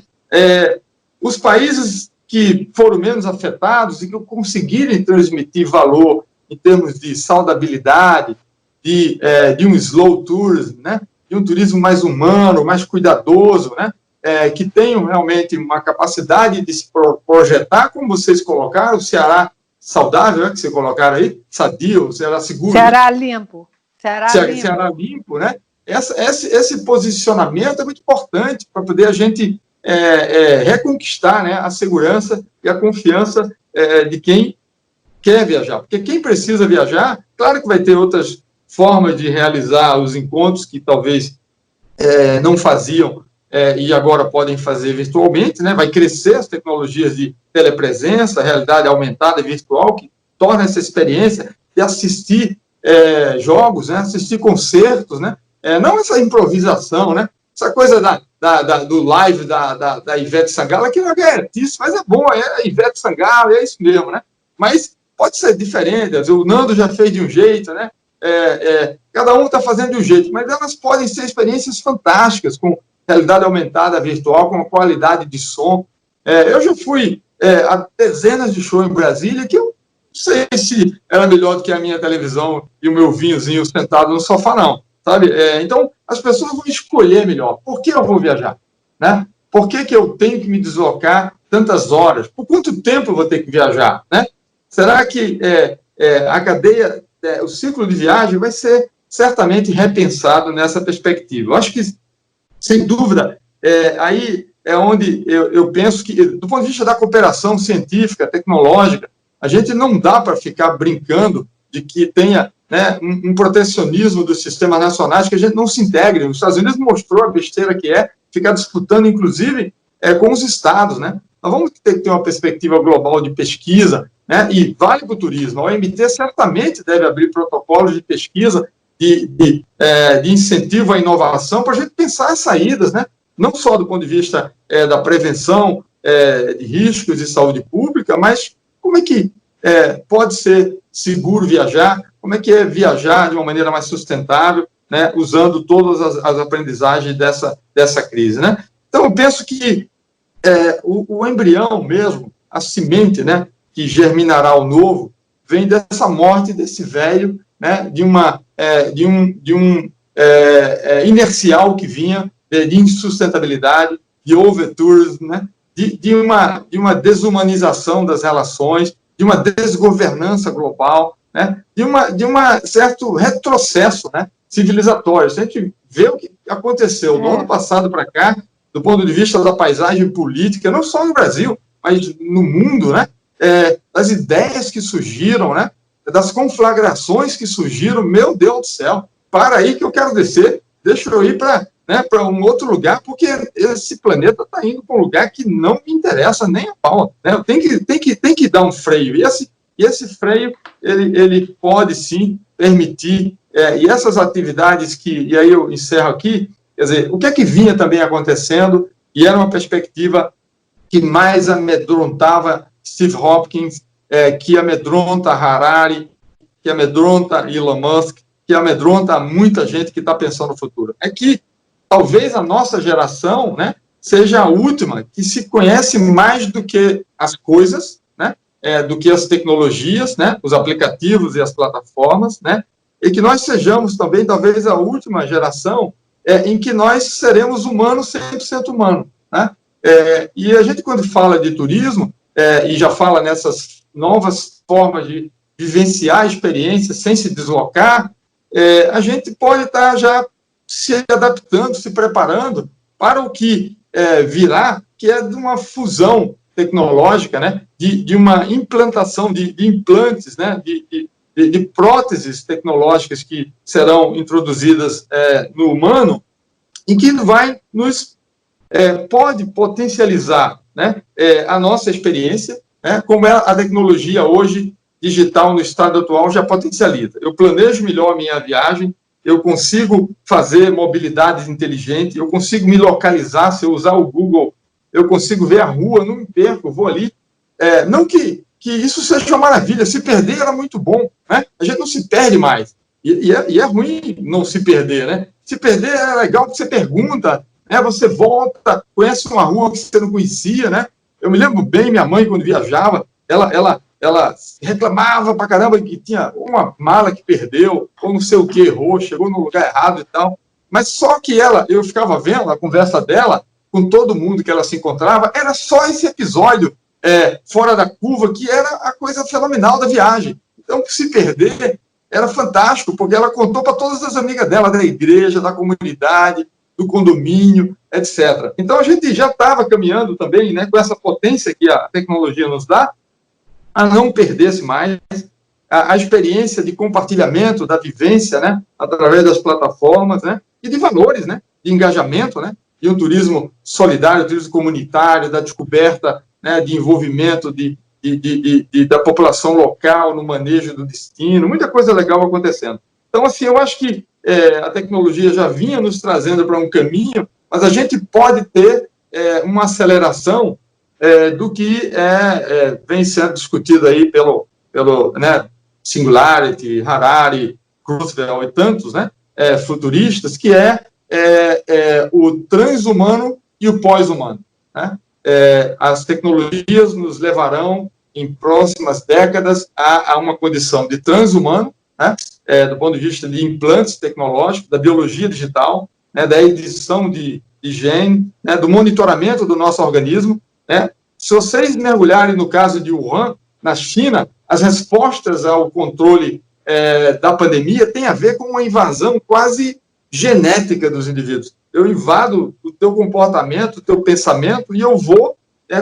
Os países que foram menos afetados e que conseguirem transmitir valor em termos de saudabilidade, de um slow tourism, né? De um turismo mais humano, mais cuidadoso, né? Que tenham realmente uma capacidade de se projetar, como vocês colocaram, o Ceará saudável, né, que vocês colocaram aí, sadio, o Ceará seguro. Ceará limpo. Ceará limpo, né? Esse posicionamento é muito importante para poder a gente reconquistar, né, a segurança e a confiança de quem quer viajar. Porque quem precisa viajar, claro que vai ter outras formas de realizar os encontros que talvez não faziam e agora podem fazer virtualmente, né? Vai crescer as tecnologias de telepresença, realidade aumentada e virtual, que torna essa experiência de assistir jogos, né? Assistir concertos, né? Não essa improvisação, né? Essa coisa do live da Ivete Sangalo, que não é artista, mas é bom, é a Ivete Sangalo, é isso mesmo, né? Mas pode ser diferente, o Nando já fez de um jeito, né? Cada um está fazendo de um jeito, mas elas podem ser experiências fantásticas, com realidade aumentada, virtual, com uma qualidade de som. Eu já fui a dezenas de shows em Brasília, que eu não sei se era melhor do que a minha televisão e o meu vinhozinho sentado no sofá, não, sabe? Então, as pessoas vão escolher melhor. Por que eu vou viajar? Né? Por que eu tenho que me deslocar tantas horas? Por quanto tempo eu vou ter que viajar? Né? Será que a cadeia, o ciclo de viagem vai ser certamente repensado nessa perspectiva? Eu acho que, sem dúvida, aí é onde eu penso que, do ponto de vista da cooperação científica, tecnológica, a gente não dá para ficar brincando de que tenha, né, um protecionismo dos sistemas nacionais, que a gente não se integre. Os Estados Unidos mostrou a besteira que ficar disputando, inclusive, com os estados, né? Nós vamos ter que ter uma perspectiva global de pesquisa, né? E vale para o turismo. A OMT certamente deve abrir protocolos de pesquisa, de incentivo à inovação, para a gente pensar as saídas, né? Não só do ponto de vista da prevenção de riscos de saúde pública, mas como é que pode ser seguro viajar, como é que é viajar de uma maneira mais sustentável, né? Usando todas as aprendizagens dessa crise, né? Então, eu penso que o embrião mesmo, a semente, né, que germinará o novo, vem dessa morte desse velho, né, de um inercial que vinha de insustentabilidade, de overtourism, né, de uma desumanização das relações, de uma desgovernança global, né, de um certo retrocesso, né, civilizatórios. Se a gente vê o que aconteceu do ano passado para cá, do ponto de vista da paisagem política, não só no Brasil, mas no mundo, né? Das ideias que surgiram, né? Das conflagrações que surgiram, meu Deus do céu, para aí que eu quero descer, deixa eu ir para um outro lugar, porque esse planeta está indo para um lugar que não me interessa nem a pau, né? Tem que dar um freio, e esse freio, ele pode sim permitir, e essas atividades e aí eu encerro aqui, quer dizer, o que é que vinha também acontecendo, e era uma perspectiva que mais amedrontava Steve Hopkins, que amedronta Harari, que amedronta Elon Musk, que amedronta muita gente que está pensando no futuro. É que talvez a nossa geração, né, seja a última que se conhece mais do que as coisas, né, do que as tecnologias, né, os aplicativos e as plataformas, né, e que nós sejamos também, talvez, a última geração em que nós seremos humanos, 100% humanos, né? E a gente, quando fala de turismo, e já fala nessas novas formas de vivenciar a experiência sem se deslocar, a gente pode estar já se adaptando, se preparando para o que virá, que é de uma fusão tecnológica, né, de uma implantação de implantes, né, de próteses tecnológicas que serão introduzidas no humano, e que vai pode potencializar, né, a nossa experiência, né, como a tecnologia hoje digital no estado atual já potencializa. Eu planejo melhor a minha viagem, eu consigo fazer mobilidade inteligente, eu consigo me localizar, se eu usar o Google, eu consigo ver a rua, não me perco, vou ali. Não que isso seja uma maravilha, se perder era muito bom, né? A gente não se perde mais. E é ruim não se perder, né? Se perder é legal que você pergunta, né? Você volta, conhece uma rua que você não conhecia, né? Eu me lembro bem, minha mãe, quando viajava, ela reclamava pra caramba que tinha uma mala que perdeu, ou não sei o que, errou, chegou no lugar errado e tal. Mas só que eu ficava vendo a conversa dela com todo mundo que ela se encontrava, era só esse episódio fora da curva, que era a coisa fenomenal da viagem. Então, se perder, era fantástico, porque ela contou para todas as amigas dela, da igreja, da comunidade, do condomínio, etc. Então, a gente já estava caminhando também, né, com essa potência que a tecnologia nos dá, a não perder-se mais a experiência de compartilhamento da vivência, né, através das plataformas, né, e de valores, né, de engajamento, né, de um turismo solidário, turismo comunitário, da descoberta, né, de envolvimento da população local no manejo do destino, muita coisa legal acontecendo. Então, assim, eu acho que a tecnologia já vinha nos trazendo para um caminho, mas a gente pode ter uma aceleração do que vem sendo discutido aí pelo né, Singularity, Harari, Kurzweil e tantos, né, futuristas, que o transhumano e o pós-humano, né? As tecnologias nos levarão, em próximas décadas, a uma condição de transhumano, né, do ponto de vista de implantes tecnológicos, da biologia digital, né, da edição de gene, né, do monitoramento do nosso organismo, né. Se vocês mergulharem no caso de Wuhan, na China, as respostas ao controle da pandemia têm a ver com uma invasão quase genética dos indivíduos. Eu invado o teu comportamento, o teu pensamento, e eu vou,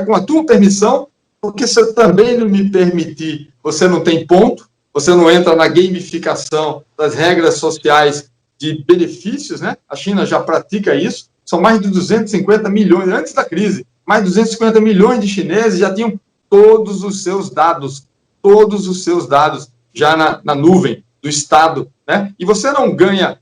com a tua permissão, porque se eu também não me permitir, você não tem ponto, você não entra na gamificação das regras sociais de benefícios, né? A China já pratica isso, são mais de 250 milhões, antes da crise, mais de 250 milhões de chineses já tinham todos os seus dados já na nuvem do Estado, né? E você não ganha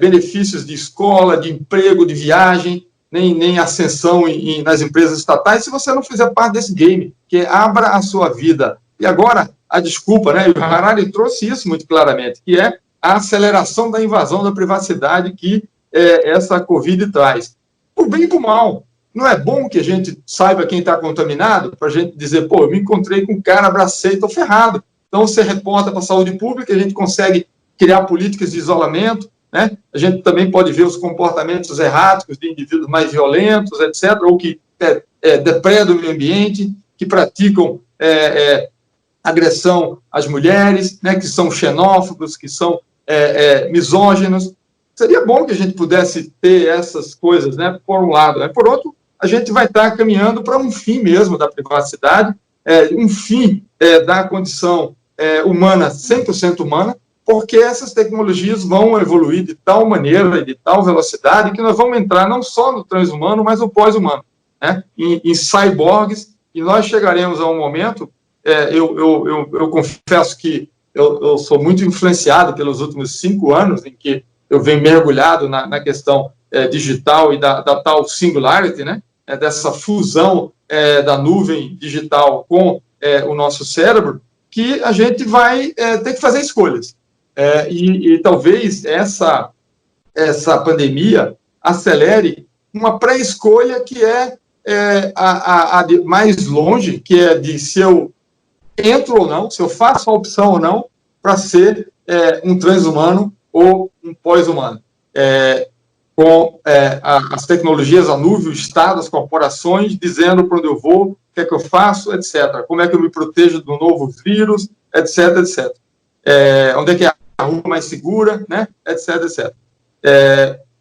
benefícios de escola, de emprego, de viagem, nem ascensão nas empresas estatais, se você não fizer parte desse game, que abra a sua vida. E agora, a desculpa, né? O Harari trouxe isso muito claramente, que é a aceleração da invasão da privacidade que essa Covid traz. Por bem e por mal. Não é bom que a gente saiba quem está contaminado, para a gente dizer, pô, eu me encontrei com um cara, abracei, estou ferrado. Então, você reporta para a saúde pública, a gente consegue criar políticas de isolamento, né? A gente também pode ver os comportamentos erráticos de indivíduos mais violentos, etc., ou que depredam o meio ambiente, que praticam agressão às mulheres, né, que são xenófobos, que são misóginos. Seria bom que a gente pudesse ter essas coisas, né, por um lado. Né? Por outro, a gente vai estar caminhando para um fim mesmo da privacidade, um fim da condição humana, 100% humana, porque essas tecnologias vão evoluir de tal maneira e de tal velocidade que nós vamos entrar não só no transhumano, mas no pós-humano, né? em cyborgs, e nós chegaremos a um momento, eu confesso que eu sou muito influenciado pelos últimos 5 anos em que eu venho mergulhado na questão digital e da tal singularity, né? Dessa fusão da nuvem digital com o nosso cérebro, que a gente vai ter que fazer escolhas. E talvez essa pandemia acelere uma pré-escolha que a de mais longe, que é de se eu entro ou não, se eu faço a opção ou não para ser um transhumano ou um pós-humano. Com as tecnologias, a nuvem, o Estado, as corporações, dizendo para onde eu vou, o que é que eu faço, etc. Como é que eu me protejo do novo vírus, etc, etc. Onde é que é a rua mais segura, né, etc, etc.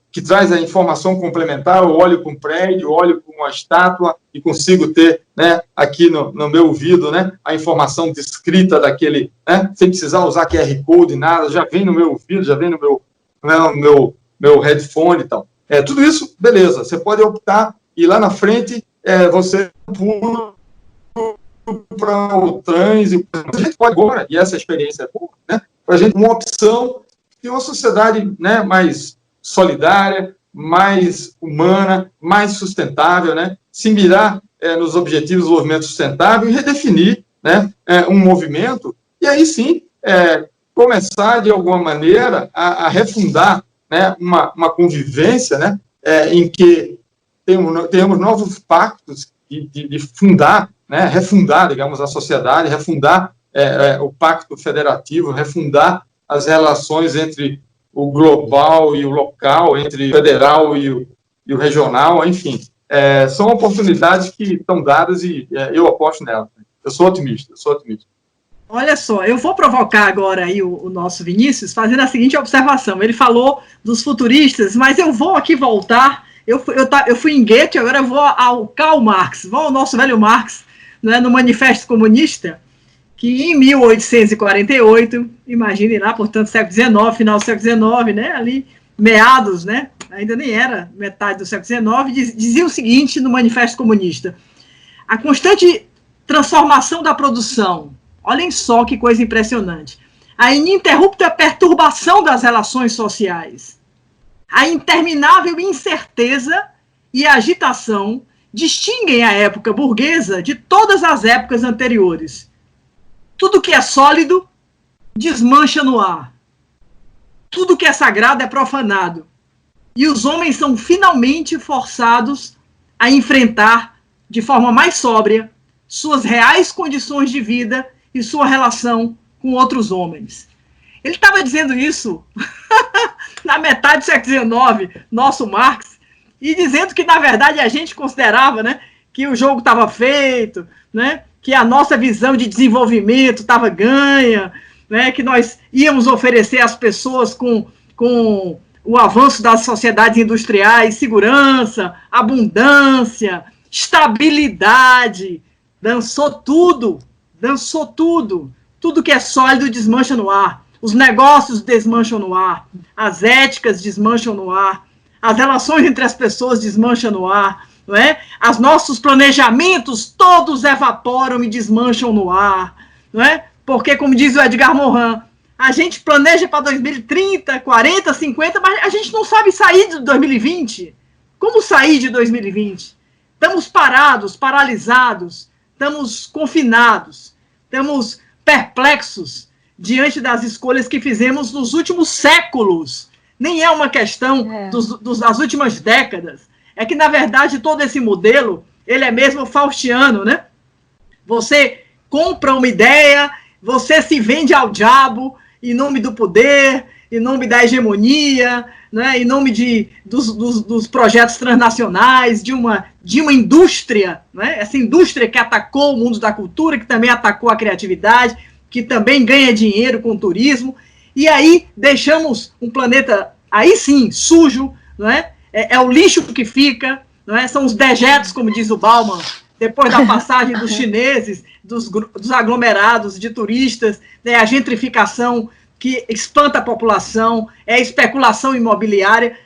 Que traz a informação complementar, eu olho para um prédio, eu olho para uma estátua e consigo ter, né, aqui no meu ouvido, né, a informação descrita daquele, né, sem precisar usar QR Code, nada, já vem no meu ouvido, já vem no meu headphone e tal. Tudo isso, beleza, você pode optar e lá na frente você pula para o trans, a gente pode agora, e essa experiência é boa, né, para a gente uma opção de uma sociedade, né, mais solidária, mais humana, mais sustentável, né, se mirar nos objetivos do desenvolvimento sustentável e redefinir, né, um movimento, e aí sim começar de alguma maneira a refundar, né, uma convivência, né, em que tenhamos novos pactos de fundar, né, refundar, digamos, a sociedade, refundar o pacto federativo, refundar as relações entre o global e o local, entre o federal e o regional, enfim. São oportunidades que estão dadas e eu aposto nelas. Eu sou otimista. Olha só, eu vou provocar agora aí o nosso Vinícius fazendo a seguinte observação. Ele falou dos futuristas, mas eu vou aqui voltar. Eu fui em Goethe, agora eu vou ao Karl Marx, vou ao nosso velho Marx, né, no Manifesto Comunista, que em 1848, imagine lá, portanto, século XIX, final do século XIX, né, ali, meados, né, ainda nem era metade do século XIX, dizia o seguinte no Manifesto Comunista: a constante transformação da produção, olhem só que coisa impressionante, a ininterrupta perturbação das relações sociais, a interminável incerteza e agitação distinguem a época burguesa de todas as épocas anteriores. Tudo que é sólido desmancha no ar. Tudo que é sagrado é profanado. E os homens são finalmente forçados a enfrentar, de forma mais sóbria, suas reais condições de vida e sua relação com outros homens. Ele estava dizendo isso na metade do século XIX, nosso Marx, e dizendo que, na verdade, a gente considerava, né, que o jogo estava feito, né, que a nossa visão de desenvolvimento estava ganha, né, que nós íamos oferecer às pessoas com o avanço das sociedades industriais segurança, abundância, estabilidade. Dançou tudo. Tudo que é sólido desmancha no ar. Os negócios desmancham no ar. As éticas desmancham no ar. As relações entre as pessoas desmancham no ar. Não é? Os nossos planejamentos todos evaporam e desmancham no ar. Não é? Porque, como diz o Edgar Morin, a gente planeja para 2030, 40, 50, mas a gente não sabe sair de 2020. Como sair de 2020? Estamos parados, paralisados, estamos confinados, estamos perplexos diante das escolhas que fizemos nos últimos séculos. Nem é uma questão das últimas décadas. É que, na verdade, todo esse modelo, ele é mesmo faustiano, né? Você compra uma ideia, você se vende ao diabo em nome do poder, em nome da hegemonia, né? Em nome dos projetos transnacionais, de uma indústria, né? Essa indústria que atacou o mundo da cultura, que também atacou a criatividade, que também ganha dinheiro com o turismo. e aí deixamos um planeta, aí sim, sujo, não é? É o lixo que fica, não é? São os dejetos, como diz o Bauman, depois da passagem dos chineses, dos aglomerados de turistas, né? A gentrificação que espanta a população, é a especulação imobiliária,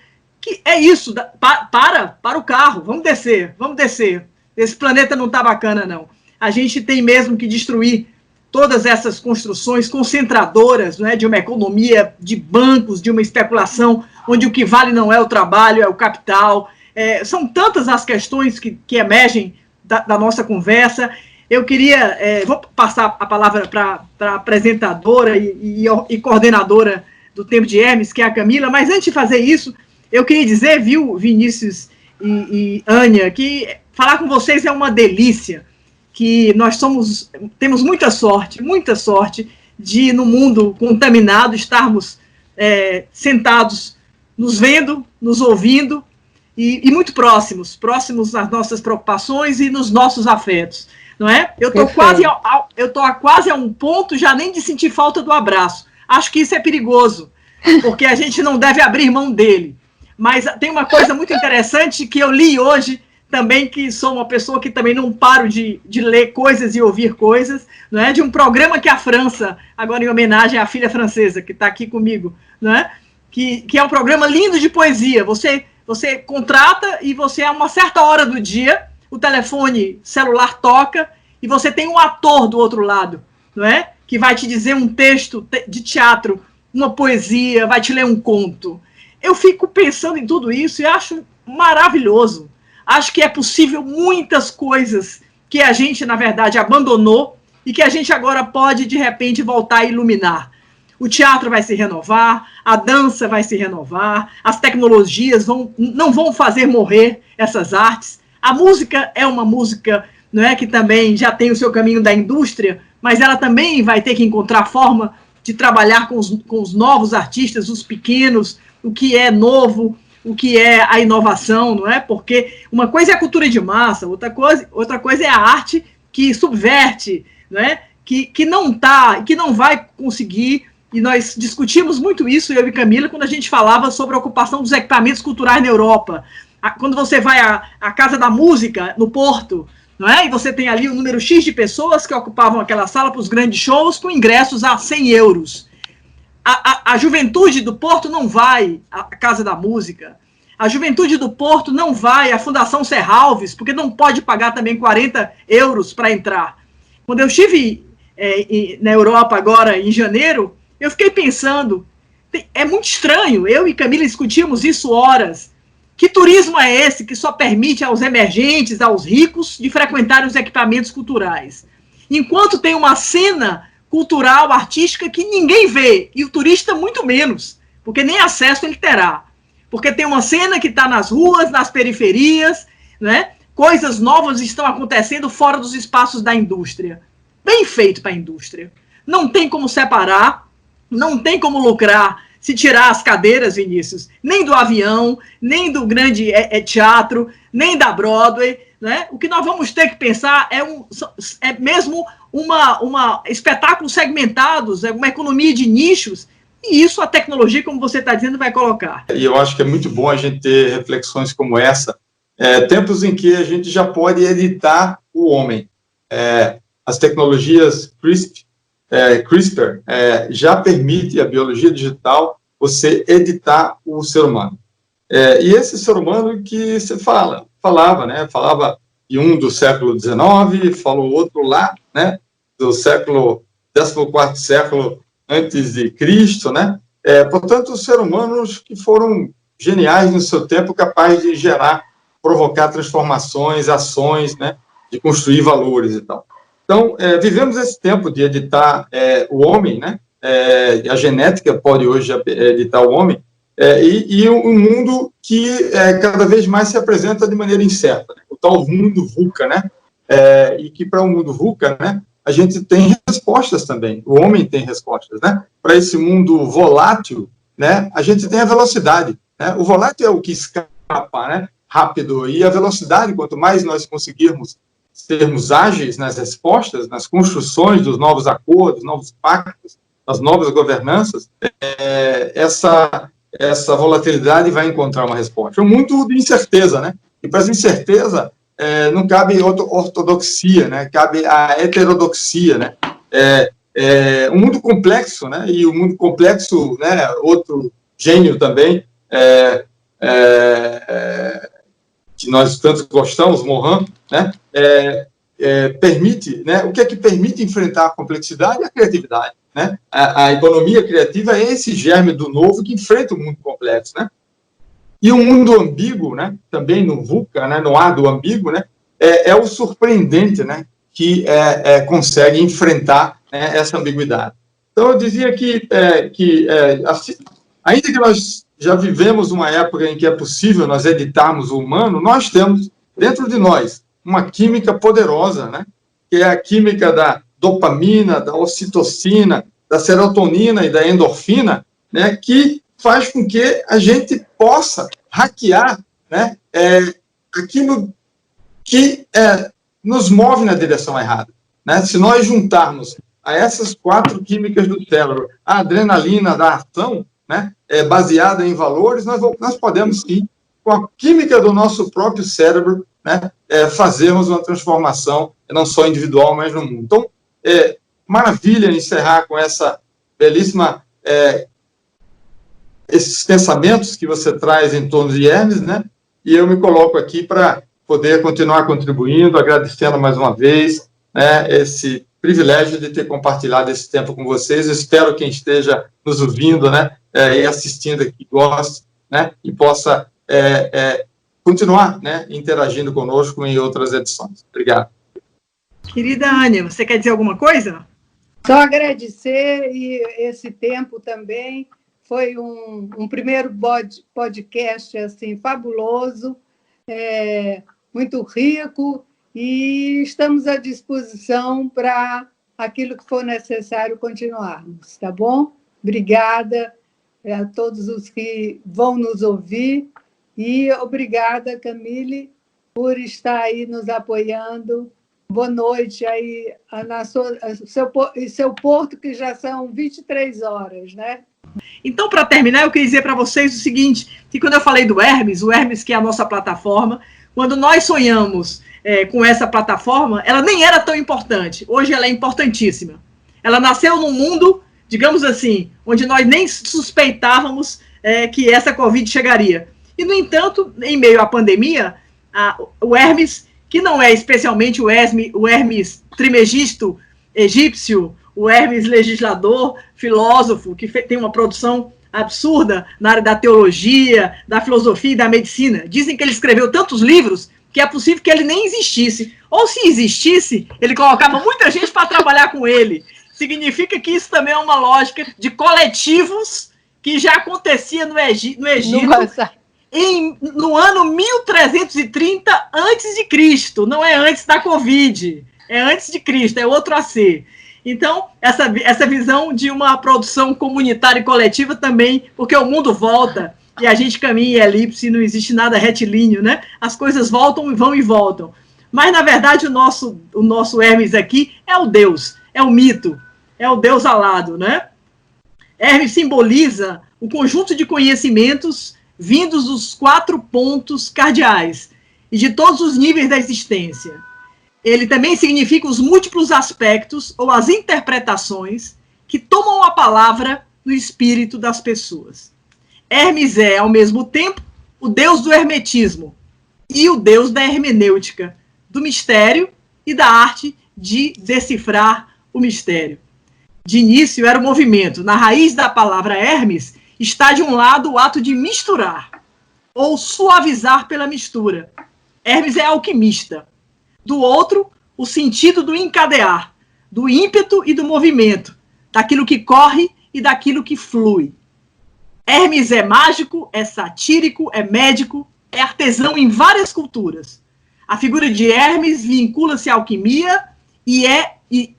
que é isso, para o carro, vamos descer, esse planeta não está bacana, não. A gente tem mesmo que destruir todas essas construções concentradoras, né, de uma economia de bancos, de uma especulação, onde o que vale não é o trabalho, é o capital. São tantas as questões que emergem da nossa conversa. Eu queria, vou passar a palavra para a apresentadora e coordenadora do Tempo de Hermes, que é a Camila, mas antes de fazer isso, eu queria dizer, viu, Vinícius e Ânia, que falar com vocês é uma delícia, que nós temos muita sorte de, no mundo contaminado, estarmos sentados, nos vendo, nos ouvindo, e muito próximos às nossas preocupações e nos nossos afetos, não é? Eu estou quase a um ponto já nem de sentir falta do abraço. Acho que isso é perigoso, porque a gente não deve abrir mão dele. Mas tem uma coisa muito interessante que eu li hoje, também, que sou uma pessoa que também não paro de ler coisas e ouvir coisas, não é? De um programa que a França, agora em homenagem à filha francesa, que está aqui comigo, não é? Que é um programa lindo de poesia. Você contrata e você, a uma certa hora do dia, o telefone celular toca e você tem um ator do outro lado, não é? Que vai te dizer um texto de teatro, uma poesia, vai te ler um conto. Eu fico pensando em tudo isso e acho maravilhoso. Acho que é possível muitas coisas que a gente, na verdade, abandonou e que a gente agora pode, de repente, voltar a iluminar. O teatro vai se renovar, a dança vai se renovar, as tecnologias não vão fazer morrer essas artes. A música é uma música, não é, que também já tem o seu caminho da indústria, mas ela também vai ter que encontrar forma de trabalhar com os novos artistas, os pequenos, o que é novo, o que é a inovação, não é? Porque uma coisa é a cultura de massa, outra coisa é a arte que subverte, não é? Que não vai conseguir, e nós discutimos muito isso, eu e Camila, quando a gente falava sobre a ocupação dos equipamentos culturais na Europa. Quando você vai à Casa da Música, no Porto, não é? E você tem ali um número X de pessoas que ocupavam aquela sala para os grandes shows com ingressos a 100 euros. A juventude do Porto não vai à Casa da Música. A juventude do Porto não vai à Fundação Serralves, porque não pode pagar também 40 euros para entrar. Quando eu estive na Europa agora, em janeiro, eu fiquei pensando, é muito estranho, eu e Camila discutimos isso horas. Que turismo é esse que só permite aos emergentes, aos ricos, de frequentarem os equipamentos culturais? Enquanto tem uma cena cultural, artística, que ninguém vê, e o turista muito menos, porque nem acesso ele terá. Porque tem uma cena que está nas ruas, nas periferias, né? Coisas novas estão acontecendo fora dos espaços da indústria. Bem feito para a indústria. Não tem como separar, não tem como lucrar se tirar as cadeiras, Vinícius, nem do avião, nem do grande teatro, nem da Broadway, né? O que nós vamos ter que pensar é mesmo uma espetáculos segmentados, uma economia de nichos, e isso a tecnologia, como você está dizendo, vai colocar. E eu acho que é muito bom a gente ter reflexões como essa, tempos em que a gente já pode editar o homem. As tecnologias CRISPR já permite a biologia digital você editar o ser humano. E esse ser humano que você falava, né? Falava de um do século XIX, falou outro lá, né? Do século 14º século antes de Cristo, né? Portanto, os seres humanos que foram geniais no seu tempo, capazes de provocar transformações, ações, né? De construir valores e tal. Então, vivemos esse tempo de editar o homem, né? A genética pode hoje editar o homem, e um mundo que cada vez mais se apresenta de maneira incerta, né? O tal mundo VUCA, né? E que para o mundo VUCA, né, a gente tem respostas também, o homem tem respostas, né? Para esse mundo volátil, né, a gente tem a velocidade, né? O volátil é o que escapa, né, rápido, e a velocidade, quanto mais nós conseguirmos sermos ágeis nas respostas, nas construções dos novos acordos, novos pactos, as novas governanças, essa volatilidade vai encontrar uma resposta. É muito de incerteza, né? E para essa incerteza não cabe ortodoxia, né? Cabe a heterodoxia, né? Um mundo complexo, né? E o mundo complexo, né? Outro gênio também, que nós tanto gostamos, Morin, né? Permite, né? O que é que permite enfrentar a complexidade? A criatividade, né? A economia criativa é esse germe do novo que enfrenta o mundo complexo, né? E o mundo ambíguo, né? Também no VUCA, né? No ar do ambíguo, né? É o surpreendente, né? Que consegue enfrentar, né, essa ambiguidade. Então, eu dizia assim, ainda que nós já vivemos uma época em que é possível nós editarmos o humano, nós temos dentro de nós uma química poderosa, né? Que é a química da dopamina, da ocitocina, da serotonina e da endorfina, né? Que faz com que a gente possa hackear, né? Aquilo que nos move na direção errada, né? Se nós juntarmos a essas 4 químicas do cérebro a adrenalina da ação, né? Baseada em valores, nós podemos, sim, com a química do nosso próprio cérebro, né? Fazermos uma transformação, não só individual, mas no mundo. Então, maravilha encerrar com essa belíssima... esses pensamentos que você traz em torno de Hermes, né? E eu me coloco aqui para poder continuar contribuindo, agradecendo mais uma vez, né, esse privilégio de ter compartilhado esse tempo com vocês. Eu espero que quem esteja nos ouvindo, né, e assistindo aqui goste, né, e possa continuar, né, interagindo conosco em outras edições. Obrigado. Querida Ania, você quer dizer alguma coisa? Só agradecer, e esse tempo também foi um primeiro podcast assim, fabuloso, muito rico, e estamos à disposição para aquilo que for necessário continuarmos, tá bom? Obrigada a todos os que vão nos ouvir, e obrigada, Camille, por estar aí nos apoiando. Boa noite aí seu porto, que já são 23 horas, né? Então, para terminar, eu queria dizer para vocês o seguinte, que quando eu falei do Hermes, o Hermes, que é a nossa plataforma, quando nós sonhamos com essa plataforma, ela nem era tão importante. Hoje ela é importantíssima. Ela nasceu num mundo, digamos assim, onde nós nem suspeitávamos que essa Covid chegaria. E, no entanto, em meio à pandemia, o Hermes, que não é especialmente o Hermes Trimegisto egípcio, o Hermes legislador, filósofo, que tem uma produção absurda na área da teologia, da filosofia e da medicina. Dizem que ele escreveu tantos livros que é possível que ele nem existisse. Ou, se existisse, ele colocava muita gente para trabalhar com ele. Significa que isso também é uma lógica de coletivos que já acontecia no Egito no ano 1330 a.C., não é antes da Covid, é antes de Cristo, é outro AC. Então, essa visão de uma produção comunitária e coletiva também, porque o mundo volta e a gente caminha em elipse, não existe nada retilíneo, né? As coisas voltam e vão e voltam. Mas, na verdade, o nosso Hermes aqui é o Deus, é o mito, é o Deus alado, né? Hermes simboliza o conjunto de conhecimentos vindos dos 4 pontos cardeais e de todos os níveis da existência. Ele também significa os múltiplos aspectos ou as interpretações que tomam a palavra no espírito das pessoas. Hermes é, ao mesmo tempo, o deus do hermetismo e o deus da hermenêutica, do mistério e da arte de decifrar o mistério. De início era o movimento. Na raiz da palavra Hermes está, de um lado, o ato de misturar, ou suavizar pela mistura. Hermes é alquimista. Do outro, o sentido do encadear, do ímpeto e do movimento, daquilo que corre e daquilo que flui. Hermes é mágico, é satírico, é médico, é artesão em várias culturas. A figura de Hermes vincula-se à alquimia e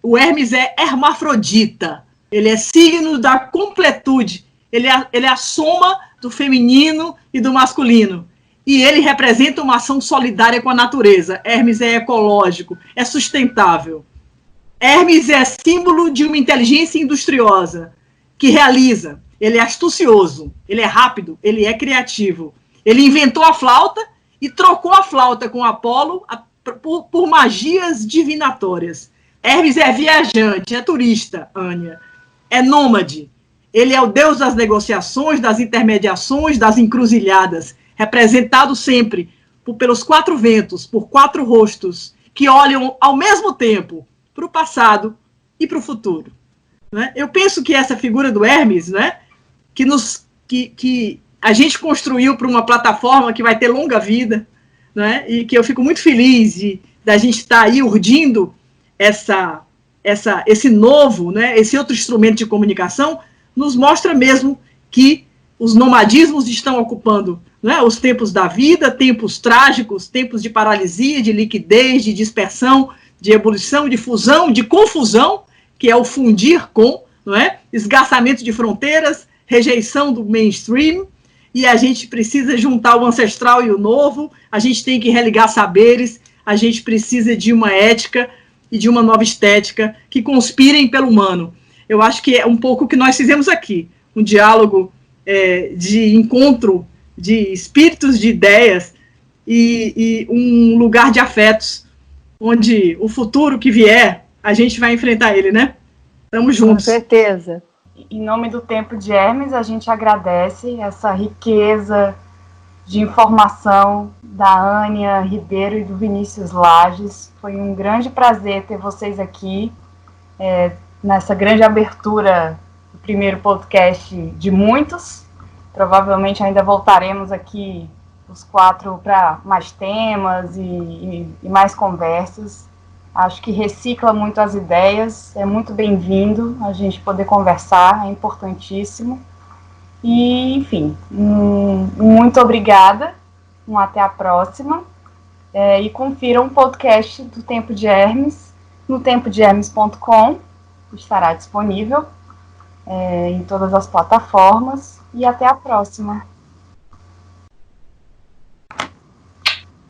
o Hermes é hermafrodita. Ele é signo da completude. Ele é a soma do feminino e do masculino. E ele representa uma ação solidária com a natureza. Hermes é ecológico, é sustentável. Hermes é símbolo de uma inteligência industriosa, que realiza, ele é astucioso, ele é rápido, ele é criativo. Ele inventou a flauta e trocou a flauta com Apolo por magias divinatórias. Hermes é viajante, é turista, Ania, é nômade. Ele é o deus das negociações, das intermediações, das encruzilhadas, representado sempre pelos 4 ventos, por 4 rostos, que olham ao mesmo tempo para o passado e para o futuro. Né? Eu penso que essa figura do Hermes, né, que a gente construiu para uma plataforma que vai ter longa vida, né, e que eu fico muito feliz da gente estar aí urdindo esse novo, né, esse outro instrumento de comunicação, nos mostra mesmo que os nomadismos estão ocupando, né, os tempos da vida, tempos trágicos, tempos de paralisia, de liquidez, de dispersão, de ebulição, de fusão, de confusão, que é o fundir com, não é? Esgarçamento de fronteiras, rejeição do mainstream, e a gente precisa juntar o ancestral e o novo, a gente tem que religar saberes, a gente precisa de uma ética e de uma nova estética que conspirem pelo humano. Eu acho que é um pouco o que nós fizemos aqui, um diálogo de encontro de espíritos, de ideias e um lugar de afetos, onde o futuro que vier, a gente vai enfrentar ele, né? Estamos juntos. Com certeza. Em nome do Tempo de Hermes, a gente agradece essa riqueza de informação da Ania Ribeiro e do Vinícius Lages. Foi um grande prazer ter vocês aqui, nessa grande abertura do primeiro podcast de muitos. Provavelmente ainda voltaremos aqui os 4 para mais temas e mais conversas. Acho que recicla muito as ideias, é muito bem-vindo a gente poder conversar, é importantíssimo. E, enfim, muito obrigada, até a próxima. E confiram o podcast do Tempo de Hermes no tempodehermes.com, estará disponível em todas as plataformas. E até a próxima.